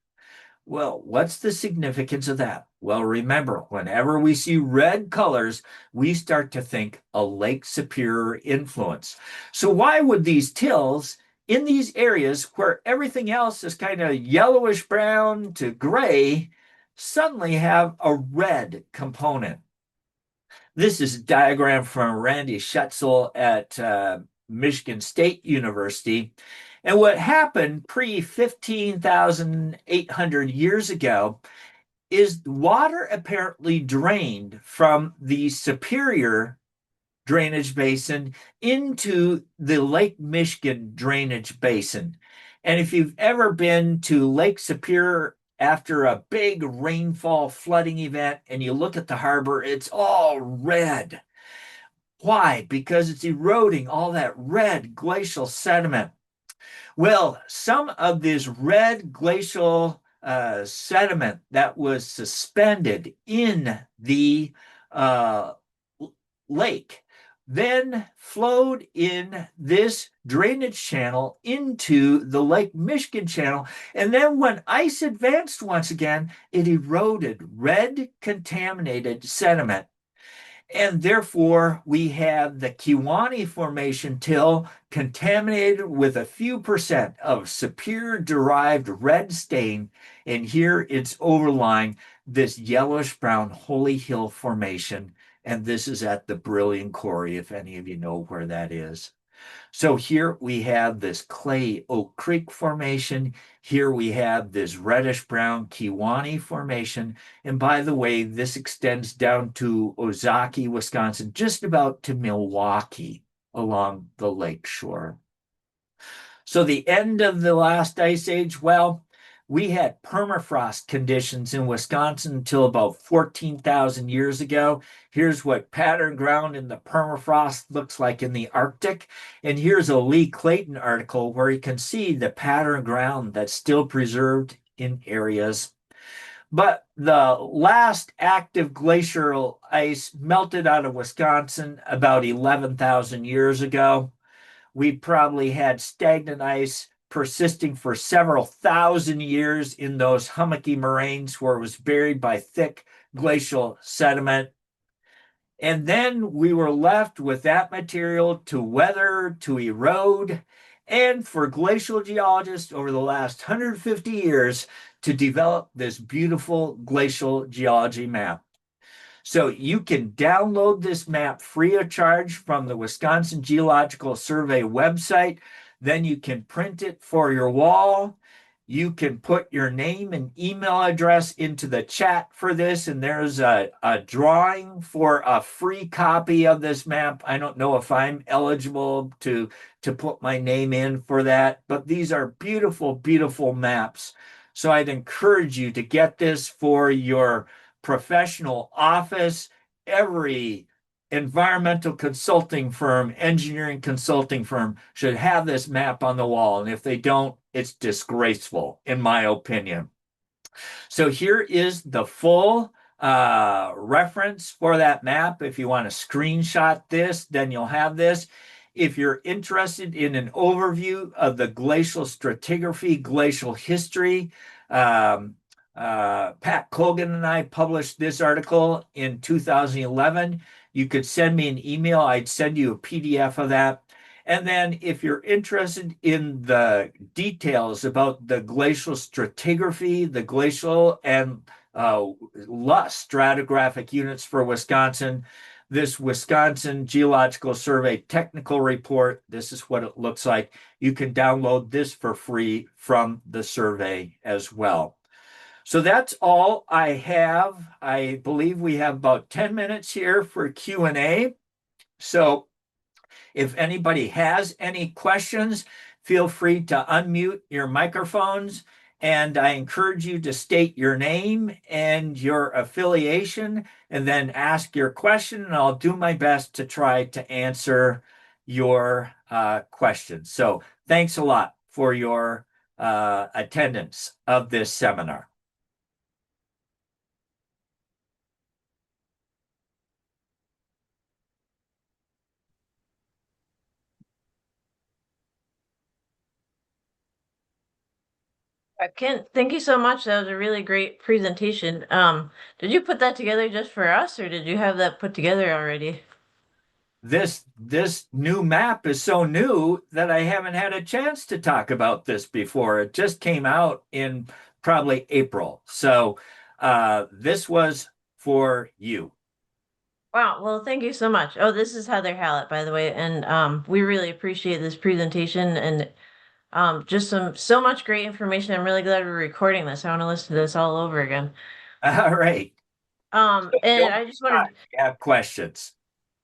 Well, what's the significance of that? Well, remember, whenever we see red colors, we start to think a Lake Superior influence. So why would these tills in these areas where everything else is kind of yellowish brown to gray suddenly have a red component? This is a diagram from Randy Schutzel at Michigan State University. And what happened pre 15,800 years ago is water apparently drained from the Superior drainage basin into the Lake Michigan drainage basin. And if you've ever been to Lake Superior after a big rainfall flooding event and you look at the harbor, it's all red. Why? Because it's eroding all that red glacial sediment. Well, some of this red glacial sediment that was suspended in the lake then flowed in this drainage channel into the Lake Michigan channel. And then when ice advanced once again, it eroded red contaminated sediment. And therefore, we have the Kewaunee Formation till contaminated with a few percent of Superior derived red stain. And here it's overlying this yellowish brown Holy Hill Formation. And this is at the Brilliant Quarry, if any of you know where that is. So here we have this clay Oak Creek Formation. Here we have this reddish brown Kewaunee Formation. And by the way, this extends down to Ozaki, Wisconsin, just about to Milwaukee along the lake shore. So the end of the last ice age, well, we had permafrost conditions in Wisconsin until about 14,000 years ago. Here's what pattern ground in the permafrost looks like in the Arctic. And here's a Lee Clayton article where you can see the pattern ground that's still preserved in areas. But the last active glacial ice melted out of Wisconsin about 11,000 years ago. We probably had stagnant ice persisting for several thousand years in those hummocky moraines where it was buried by thick glacial sediment. And then we were left with that material to weather, to erode, and for glacial geologists over the last 150 years to develop this beautiful glacial geology map. So you can download this map free of charge from the Wisconsin Geological Survey website. Then you can print it for your wall. You can put your name and email address into the chat for this, and there's a drawing for a free copy of this map. I don't know if I'm eligible to put my name in for that, but these are beautiful, beautiful maps. So I'd encourage you to get this for your professional office. Every environmental consulting firm, engineering consulting firm should have this map on the wall. And if they don't, it's disgraceful, in my opinion. So here is the full reference for that map. If you want to screenshot this, then you'll have this. If you're interested in an overview of the glacial stratigraphy, glacial history, Pat Colgan and I published this article in 2011. You could send me an email. I'd send you a PDF of that. And then if you're interested in the details about the glacial stratigraphy, the glacial and LUS stratigraphic units for Wisconsin, this Wisconsin Geological Survey technical report, this is what it looks like. You can download this for free from the survey as well. So that's all I have. I believe we have about 10 minutes here for Q&A. So If anybody has any questions, feel free to unmute your microphones. And I encourage you to state your name and your affiliation and then ask your question. And I'll do my best to try to answer your questions. So thanks a lot for your attendance of this seminar. Kent, thank you so much. That was a really great presentation. Did you put that together just for us, or did you have that put together already? This new map is so new that I haven't had a chance to talk about this before. It just came out in probably April. So this was for you. Wow, well, thank you so much. Oh, this is Heather Hallett, by the way, and we really appreciate this presentation and just so much great information. I'm really glad we're recording this. I want to listen to this all over again. All right. And Don't I just wanted, have questions.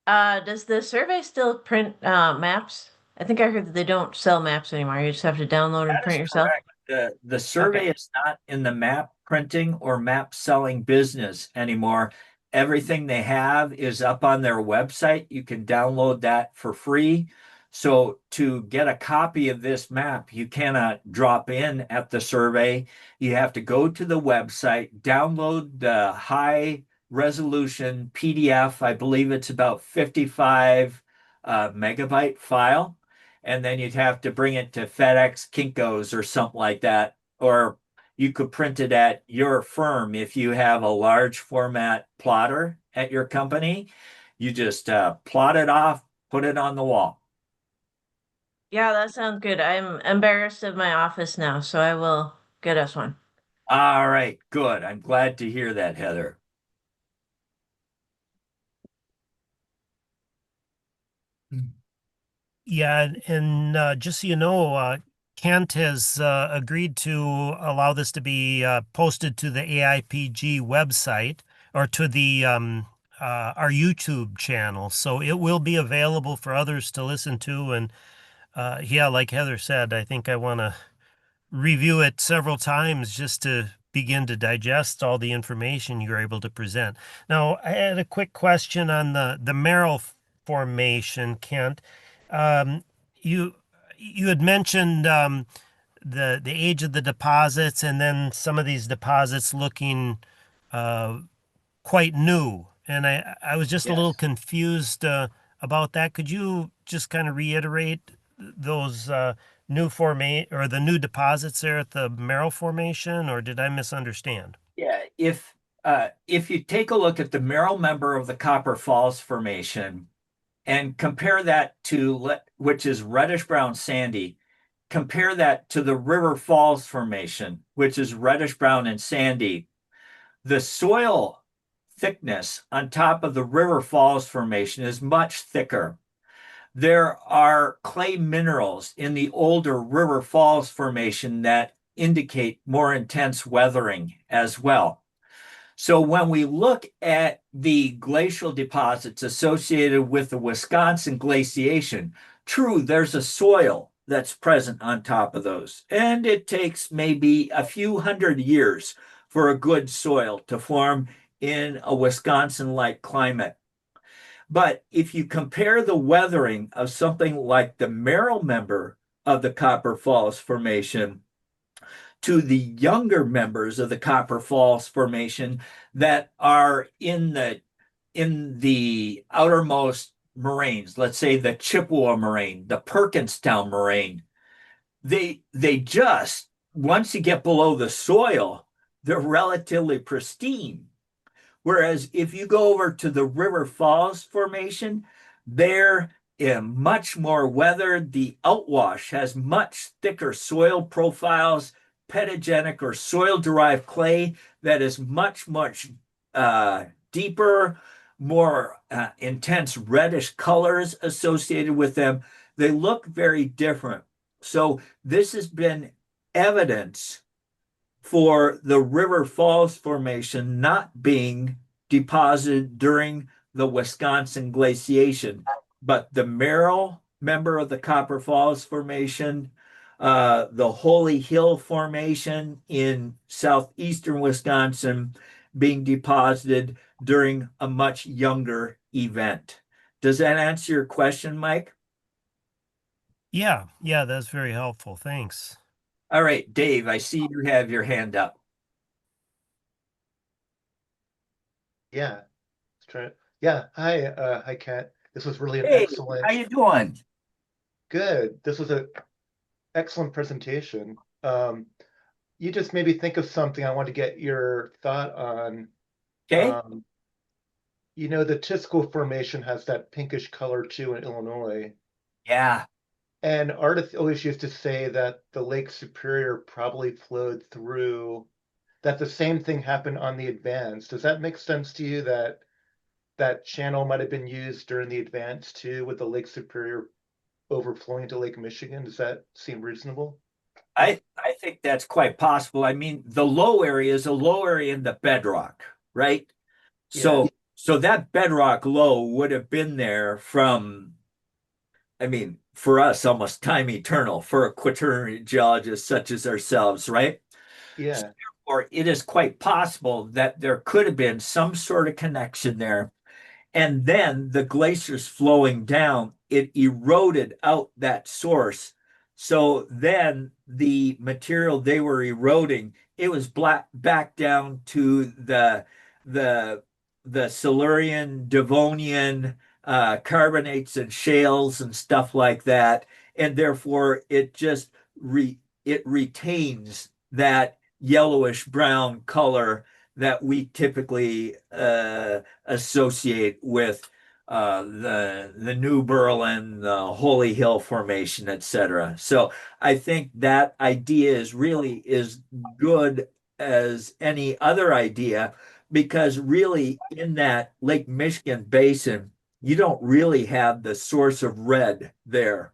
does the survey still print maps? I think I heard that they don't sell maps anymore. You just have to download and That is print yourself. correct. The survey Okay. is not in the map printing or map selling business anymore. Everything they have is up on their website. You can download that for free. So to get a copy of this map, you cannot drop in at the survey. You have to go to the website, download the high resolution PDF. I believe it's about 55 megabyte file, and then you'd have to bring it to FedEx, Kinko's, or something like that. Or you could print it at your firm if you have a large format plotter at your company. You just plot it off, put it on the wall. Yeah, that sounds good. I'm embarrassed of my office now, so I will get us one. All right, good. I'm glad to hear that, Heather. Yeah, and just so you know, Kent has agreed to allow this to be posted to the AIPG website or to the our YouTube channel, so it will be available for others to listen to. And yeah, like Heather said, I think I want to review it several times just to begin to digest all the information you're able to present. Now, I had a quick question on the Merrill formation, Kent. Um, you you had mentioned the age of the deposits, and then some of these deposits looking uh, quite new. And I was just a little Yes. confused about that. Could you just kind of reiterate those new or the new deposits there at the Merrill Formation, or did I misunderstand? Yeah, if you take a look at the Merrill member of the Copper Falls Formation and compare that to which is reddish brown sandy, compare that to the River Falls Formation, which is reddish brown and sandy. The soil thickness on top of the River Falls Formation is much thicker. There are clay minerals in the older River Falls Formation that indicate more intense weathering as well. So when we look at the glacial deposits associated with the Wisconsin glaciation, true, there's a soil that's present on top of those. And it takes maybe a few hundred years for a good soil to form in a Wisconsin-like climate. But if you compare the weathering of something like the Merrill member of the Copper Falls Formation to the younger members of the Copper Falls Formation that are in the outermost moraines, let's say the Chippewa Moraine, the Perkinstown Moraine, they just once you get below the soil, they're relatively pristine. Whereas if you go over to the River Falls Formation, they're much more weathered. The outwash has much thicker soil profiles, pedogenic or soil-derived clay that is much deeper, more intense reddish colors associated with them. They look very different. So this has been evidence for the River Falls Formation not being deposited during the Wisconsin glaciation. but the Merrill, member of the Copper Falls Formation, the Holy Hill Formation in southeastern Wisconsin being deposited during a much younger event. Does that answer your question, Mike? Yeah, yeah, that's very helpful. Thanks. All right, Dave, I see you have your hand up. Yeah, let's try it. Yeah, hi, Kat. This was really an Hey, excellent, how you doing? good. This was an excellent presentation. You just made me think of something I want to get your thought on. Okay. Um, the Tisco Formation has that pinkish color too in Illinois. Yeah. And artists always used to say that the Lake Superior probably flowed through, that the same thing happened on the Advance. Does that make sense to you that that channel might have been used during the Advance too, with the Lake Superior overflowing to Lake Michigan? Does that seem reasonable? I think that's quite possible. I mean, the low area is a low area in the bedrock, right? Yeah, So that bedrock low would have been there from, I mean, for us, almost time eternal for a quaternary geologist such as ourselves, right? So yeah, therefore, it is quite possible that there could have been some sort of connection there. And then the glaciers flowing down, it eroded out that source. So then the material they were eroding, it was back down to the the Silurian, Devonian carbonates and shales and stuff like that. And therefore it retains that yellowish brown color that we typically associate with the New Berlin, the Holy Hill Formation, etc. So I think that idea is really as good as any other idea because really in that Lake Michigan basin, you don't really have the source of red there.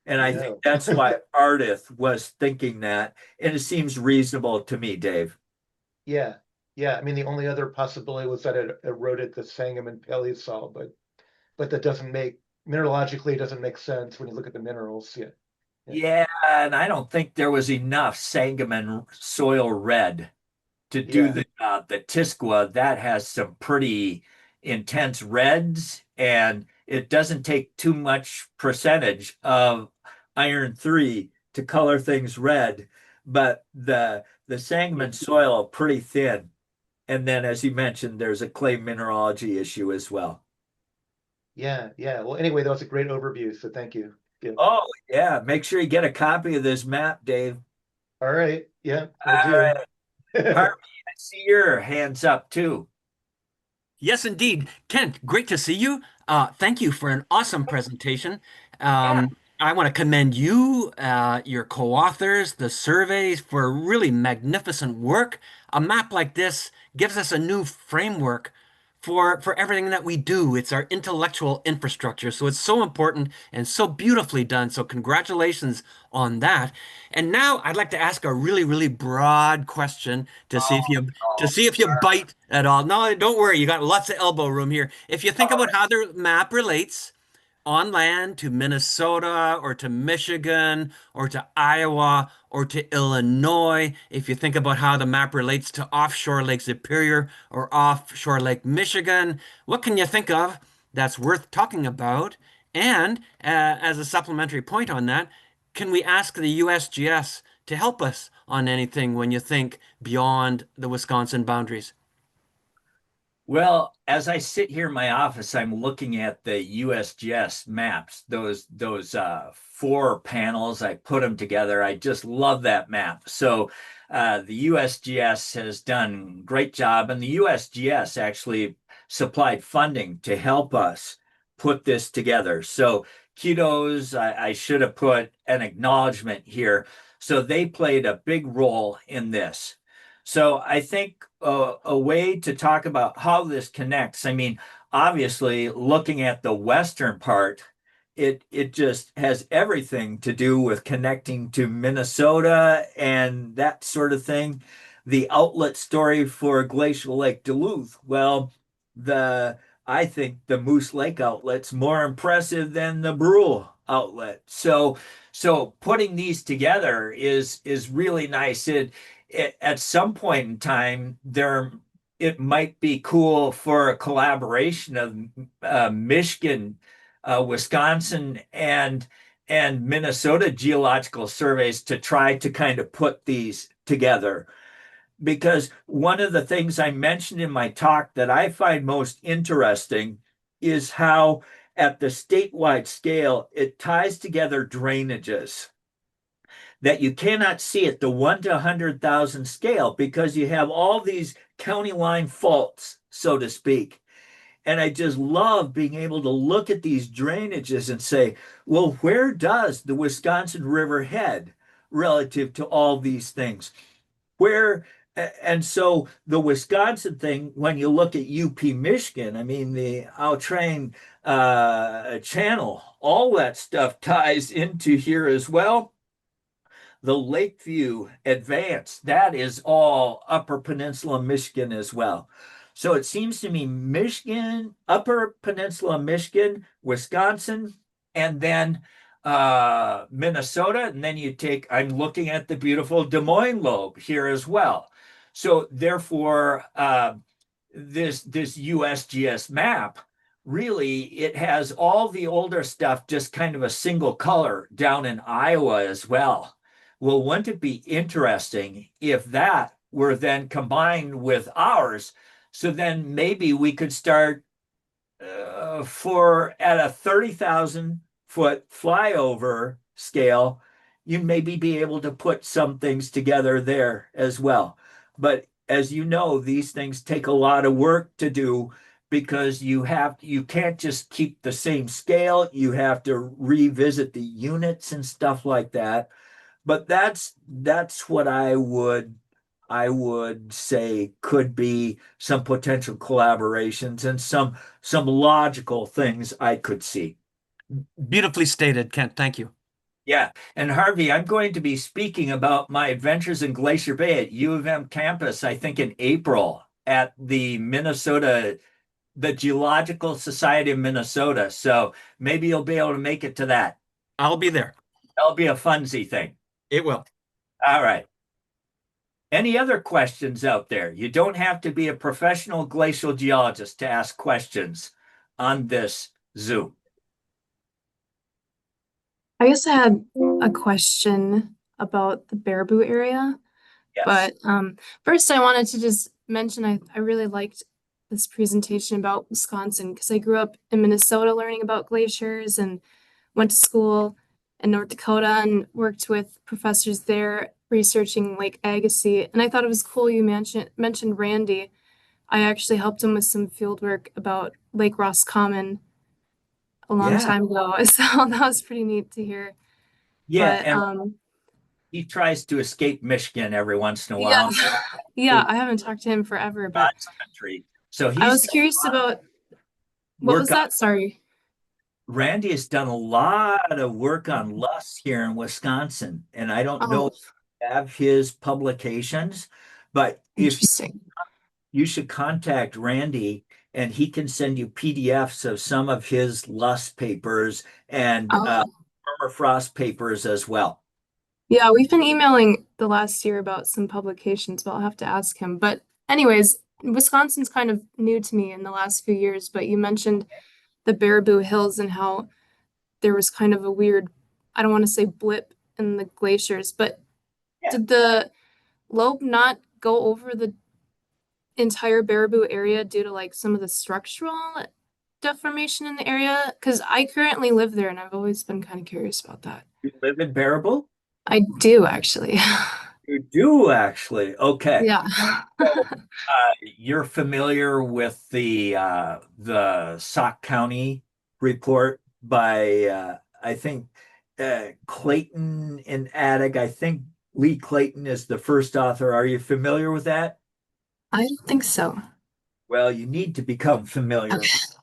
And I think no. that's why Ardith was thinking that. And it seems reasonable to me, Dave. Yeah, yeah. I mean, the only other possibility was that it eroded the Sangamon Paleosol, but that doesn't make mineralogically it doesn't make sense when you look at the minerals. Yeah, yeah, Yeah, and I don't think there was enough Sangamon soil red to do yeah, the Tisqua. That has some pretty intense reds, and it doesn't take too much percentage of iron 3 to color things red. But the Sangamon soil pretty thin. And then, as you mentioned, there's a clay mineralogy issue as well. yeah, yeah. Well, anyway, that was a great overview. So thank you. Yeah. Oh, yeah. Make sure you get a copy of this map, Dave. All right. Yeah, we'll All do. right. Harvey, I see your hands up too. Yes, indeed. Kent, great to see you. Thank you for an awesome presentation. Yeah. I want to commend you, your co-authors, the surveys for really magnificent work. A map like this gives us a new framework for everything that we do. It's our intellectual infrastructure. So it's so important and so beautifully done. So congratulations on that. And now I'd like to ask a really, really broad question to see if you to Oh, see if you bite at all. No, don't worry, you got lots of elbow room here. If you think about how the map relates on land to Minnesota or to Michigan or to Iowa or to Illinois, if you think about how the map relates to offshore Lake Superior or offshore Lake Michigan, what can you think of that's worth talking about? And as a supplementary point on that, can we ask the USGS to help us on anything when you think beyond the Wisconsin boundaries? well, as I sit here in my office, I'm looking at the USGS maps, those four panels. I put them together. I just love that map. So the USGS has done a great job, and the USGS actually supplied funding to help us put this together. So kudos. I should have put an acknowledgement here. So they played a big role in this. So I think a way to talk about how this connects, I mean, obviously looking at the western part, it just has everything to do with connecting to Minnesota and that sort of thing. The outlet story for Glacial Lake Duluth, well, the I think the Moose Lake outlet's more impressive than the Brule outlet. So putting these together is really nice. It at some point in time there it might be cool for a collaboration of Michigan, Wisconsin, and Minnesota geological surveys to try to kind of put these together. Because one of the things I mentioned in my talk that I find most interesting is how, at the statewide scale, it ties together drainages that you cannot see at the 1 to 100,000 scale because you have all these county line faults, so to speak. And I just love being able to look at these drainages and say, well, where does the Wisconsin River head relative to all these things? Where, and so the Wisconsin thing, when you look at UP Michigan, I mean, the Outrain Channel, all that stuff ties into here as well. The Lakeview Advance, that is all Upper Peninsula Michigan as well. So it seems to me Michigan, Upper Peninsula Michigan, Wisconsin, and then Minnesota. And then you take, I'm looking at the beautiful Des Moines Lobe here as well. So therefore, this USGS map, really, it has all the older stuff, just kind of a single color down in Iowa as well. Well, wouldn't it be interesting if that were then combined with ours? So then maybe we could start for at a 30,000-foot flyover scale, you'd maybe be able to put some things together there as well. But as you know, these things take a lot of work to do because you can't just keep the same scale. You have to revisit the units and stuff like that. But that's what I would say could be some potential collaborations and some logical things I could see. Beautifully stated, Kent. Thank you. Yeah. And Harvey, I'm going to be speaking about my adventures in Glacier Bay at U of M campus, I think in April at the Geological Society of Minnesota. So maybe you'll be able to make it to that. I'll be there. That'll be a funsy thing. It will. All right. Any other questions out there? You don't have to be a professional glacial geologist to ask questions on this Zoom. I guess I had a question about the Baraboo area, Yes. but first I wanted to just mention I really liked this presentation about Wisconsin because I grew up in Minnesota learning about glaciers and went to school in North Dakota and worked with professors there researching Lake Agassiz. And I thought it was cool you mentioned Randy. I actually helped him with some field work about Lake Roscommon a long time ago. So that was pretty neat to hear. Yeah, But, and he tries to escape Michigan every once in a while. Yeah, I haven't talked to him forever, but God's country. So I was curious about what was that? Sorry. Randy has done a lot of work on loess here in Wisconsin, and I don't know if you have his publications, but if you should contact Randy and he can send you PDFs of some of his loess papers and permafrost papers as well. Yeah, we've been emailing the last year about some publications, but I'll have to ask him. But anyways, Wisconsin's kind of new to me in the last few years, but you mentioned the Baraboo Hills and how there was kind of a weird, I don't want to say blip in the glaciers, but did the Lobe not go over the entire Baraboo area due to like some of the structural deformation in the area? Because I currently live there and I've always been kind of curious about that. You live in Baraboo? I do actually. You do actually. Okay. Yeah. You're familiar with the Sauk County report by I think Clayton and Addig. I think Lee Clayton is the first author. Are you familiar with that? I don't think so. Well, you need to become familiar.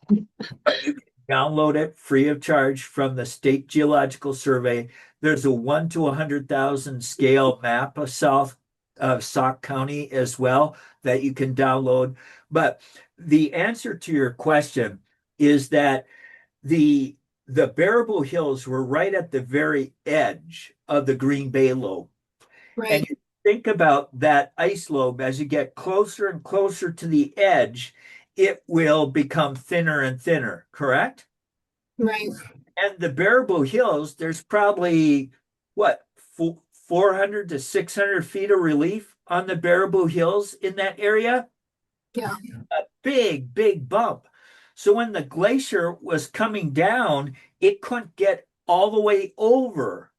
You can download it free of charge from the State Geological Survey. There's a 1 to 100,000 scale map of South of Sauk County as well that you can download. But the answer to your question is that the the Baraboo Hills were right at the very edge of the Green Bay Lobe. And Right, you think about that ice lobe as you get closer and closer to the edge, it will become thinner and thinner, correct? right. And the Baraboo Hills, there's probably what, 400 to 600 feet of relief on the Baraboo Hills in that area. Yeah. A big, big bump. So when the glacier was coming down, it couldn't get all the way over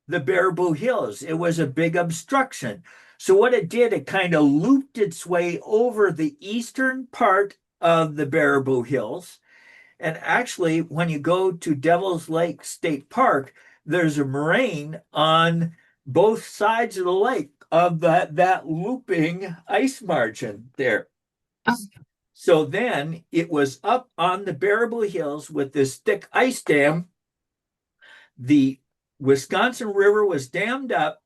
the Baraboo Hills. It was a big obstruction. So what it did, it kind of looped its way over the eastern part of the Baraboo Hills. And actually, when you go to Devil's Lake State Park, there's a moraine on both sides of the lake of that looping ice margin there. Oh. So then it was up on the Baraboo Hills with this thick ice dam. The Wisconsin River was dammed up.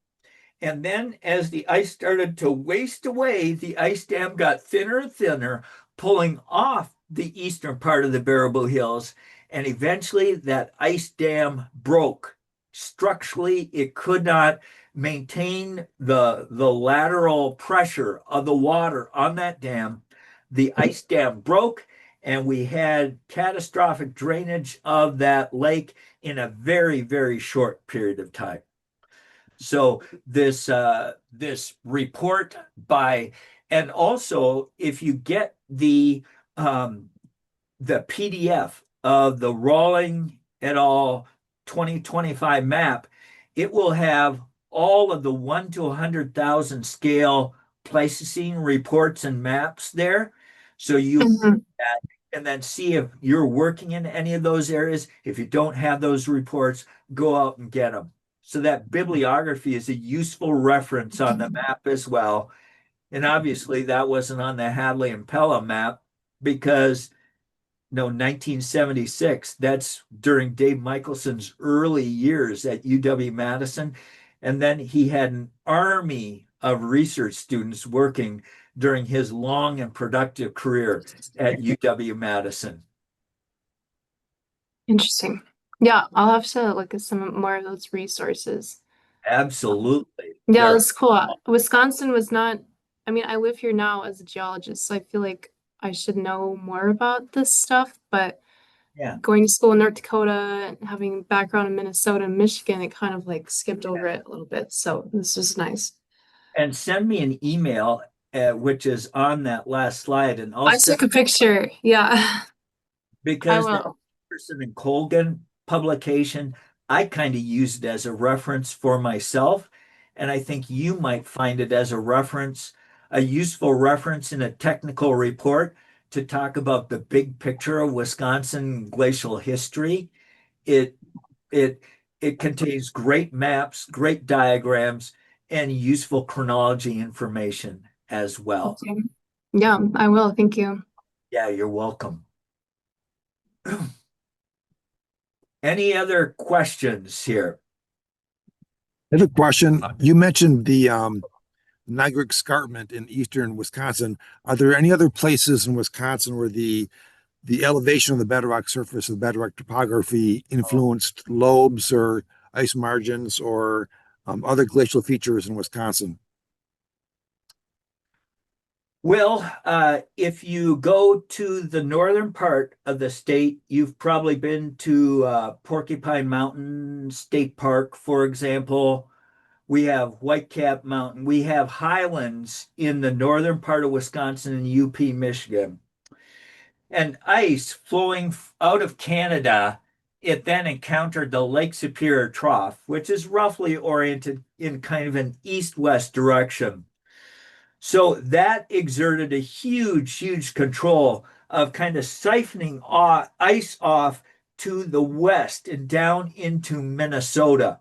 And then as the ice started to waste away, the ice dam got thinner and thinner, pulling off the eastern part of the Baraboo Hills. And eventually that ice dam broke. Structurally, it could not maintain the lateral pressure of the water on that dam. The ice dam broke, and we had catastrophic drainage of that lake in a very, very short period of time. So this report by, and also if you get the PDF of the Rawling et al. 2025 map, it will have all of the 1 to 100,000 scale Pleistocene reports and maps there. So you Mhm. that and then see if you're working in any of those areas. If you don't have those reports, go out and get them. So that bibliography is a useful reference on the map as well. And obviously that wasn't on the Hadley and Pella map because 1976, that's during Dave Michelson's early years at UW-Madison. And then he had an army of research students working during his long and productive career at UW-Madison. Interesting. Yeah, I'll have to look at some more of those resources. Absolutely. Yeah, They're that's cool. Wisconsin was not, I mean, I live here now as a geologist, so I feel like I should know more about this stuff, but Yeah. going to school in North Dakota and having background in Minnesota and Michigan, it kind of like skipped over it a little bit. So this is nice. And send me an email, which is on that last slide, and I'll I send took a picture. Yeah, I because that will. Syverson and Colgan publication, I kind of used as a reference for myself. And I think you might find it as a useful reference in a technical report to talk about the big picture of Wisconsin glacial history. It it it contains great maps, great diagrams, and useful chronology information as well. Okay. Yeah, I will. Thank you. Yeah, you're welcome. Any other questions here? I have a question. You mentioned the Niagara Escarpment in eastern Wisconsin. Are there any other places in Wisconsin where the elevation of the bedrock surface, the bedrock topography influenced lobes or ice margins or other glacial features in Wisconsin? Well, if you go to the northern part of the state, you've probably been to Porcupine Mountain State Park, for example. We have Whitecap Mountain. We have highlands in the northern part of Wisconsin and UP, Michigan. And ice flowing out of Canada, it then encountered the Lake Superior Trough, which is roughly oriented in kind of an east-west direction. So that exerted a huge, huge control of kind of siphoning ice off to the west and down into Minnesota.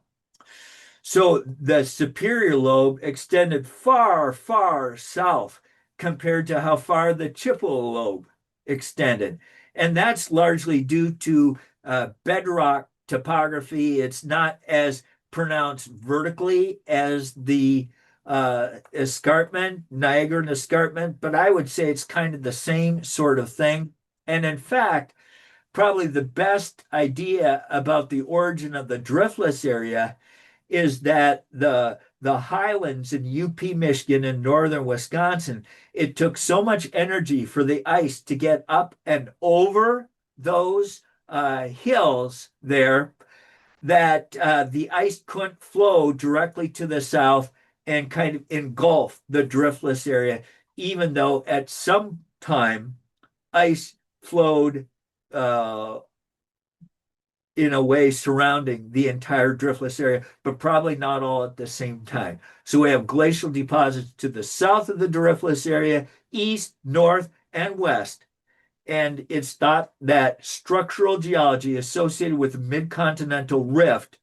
So the superior lobe extended far, far south compared to how far the Chippewa lobe extended. And that's largely due to bedrock topography. It's not as pronounced vertically as the escarpment, Niagaran escarpment, but I would say it's kind of the same sort of thing. And in fact, probably the best idea about the origin of the driftless area is that the highlands in UP Michigan and northern Wisconsin, it took so much energy for the ice to get up and over those hills there that the ice couldn't flow directly to the south and kind of engulf the driftless area, even though at some time ice flowed in a way surrounding the entire driftless area, but probably not all at the same time. So we have glacial deposits to the south of the driftless area, east, north, and west. And it's thought that structural geology associated with the mid-continental rift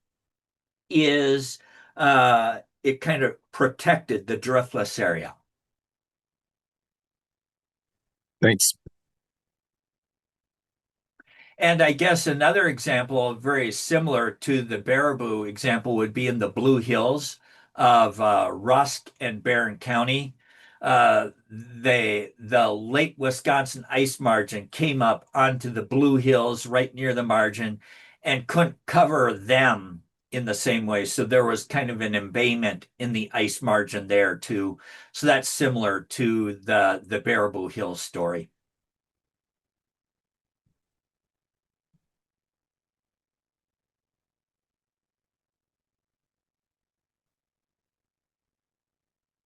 is it kind of protected the driftless area. Thanks. And I guess another example very similar to the Baraboo example would be in the Blue Hills of Rusk and Barron County. The Lake Wisconsin ice margin came up onto the Blue Hills right near the margin and couldn't cover them in the same way. So there was kind of an embayment in the ice margin there too. So that's similar to the Baraboo Hills story.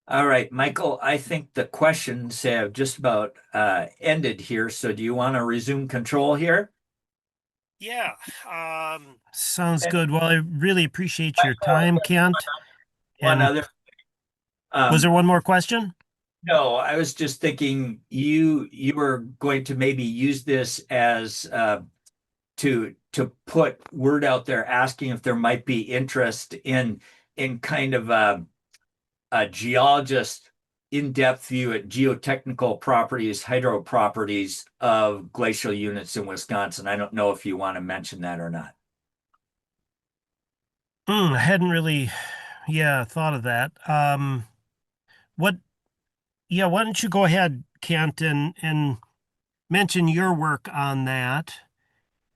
All right, Michael, I think the questions have just about ended here. So do you want to resume control here? Yeah, sounds good. Well, I really appreciate your time, Kent. One And other. was there one more question? No, I was just thinking you were going to maybe use this as to put word out there asking if there might be interest in kind of a geologist in-depth view at geotechnical properties, hydro properties of glacial units in Wisconsin. I don't know if you want to mention that or not. I hadn't really, thought of that. Why don't you go ahead, Kent, and mention your work on that?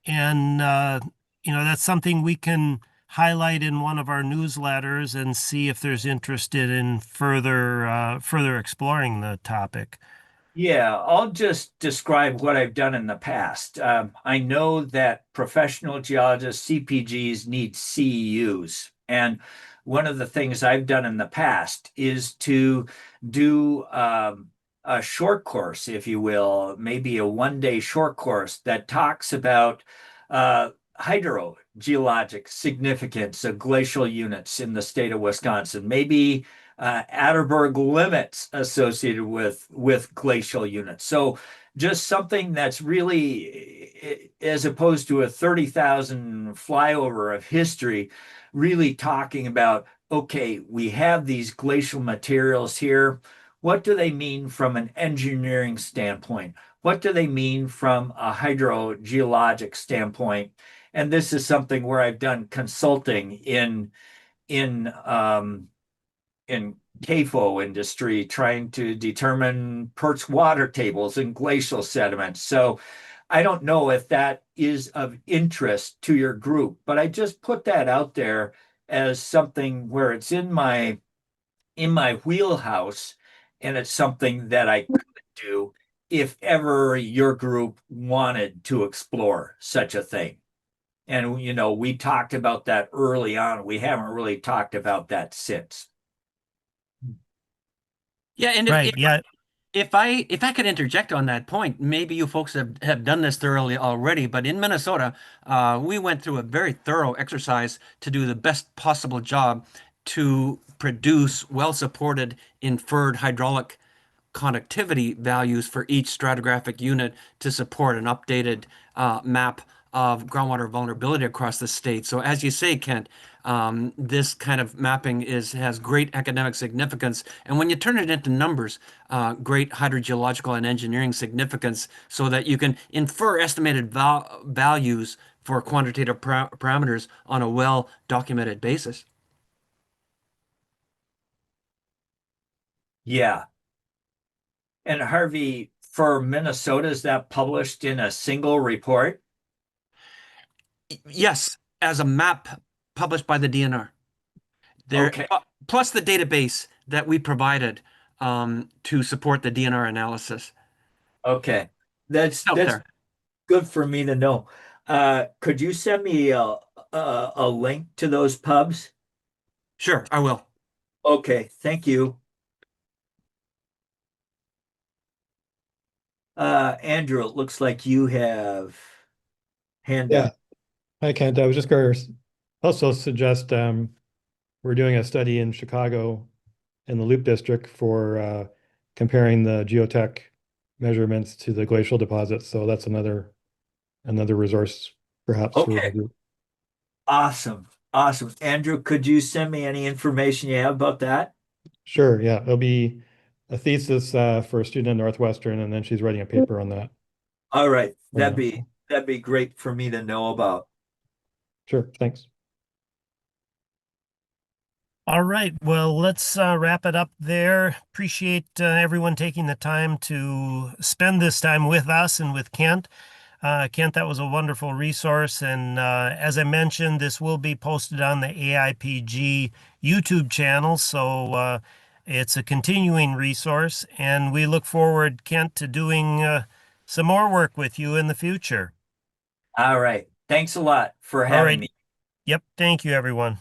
And that's something we can highlight in one of our newsletters and see if there's interested in further exploring the topic. Yeah, I'll just describe what I've done in the past. I know that professional geologists, CPGs, need CEUs. And one of the things I've done in the past is to do a short course, if you will, maybe a 1 day short course that talks about hydrogeologic significance of glacial units in the state of Wisconsin, maybe Atterberg limits associated with glacial units. So just something that's really, as opposed to a 30,000 flyover of history, really talking about, okay, we have these glacial materials here. What do they mean from an engineering standpoint? What do they mean from a hydrogeologic standpoint? And this is something where I've done consulting in CAFO industry trying to determine perch water tables and glacial sediments. So I don't know if that is of interest to your group, but I just put that out there as something where it's in my wheelhouse, and it's something that I could do if ever your group wanted to explore such a thing. And we talked about that early on. We haven't really talked about that since. Yeah, and Right. Yeah. if I could interject on that point, maybe you folks have done this thoroughly already, but in Minnesota, we went through a very thorough exercise to do the best possible job to produce well-supported inferred hydraulic conductivity values for each stratigraphic unit to support an updated map of groundwater vulnerability across the state. So as you say, Kent, this kind of mapping has great academic significance. And when you turn it into numbers, great hydrogeological and engineering significance so that you can infer estimated values for quantitative parameters on a well-documented basis. Yeah. And Harvey, for Minnesota, is that published in a single report? Yes, as a map published by the DNR. There, Okay. plus the database that we provided to support the DNR analysis. Okay. It's out That's there. good for me to know. Could you send me a link to those pubs? Sure, I will. Okay, thank you. Andrew, it looks like you have hand Yeah, up. hi Kent. I was just going to also suggest we're doing a study in Chicago in the Loop District for comparing the geotech measurements to the glacial deposits. So that's another resource perhaps for the Okay, group. awesome. Awesome. Andrew, could you send me any information you have about that? Sure, yeah. It'll be a thesis for a student at Northwestern, and then she's writing a paper on that. All right, Yeah. that'd be great for me to know about. Sure, thanks. All right, well, let's wrap it up there. Appreciate everyone taking the time to spend this time with us and with Kent. Kent, that was a wonderful resource. And as I mentioned, this will be posted on the AIPG YouTube channel. So it's a continuing resource. And we look forward, Kent, to doing some more work with you in the future. All right. Thanks a lot for All having right. me. Yep. Thank you, everyone.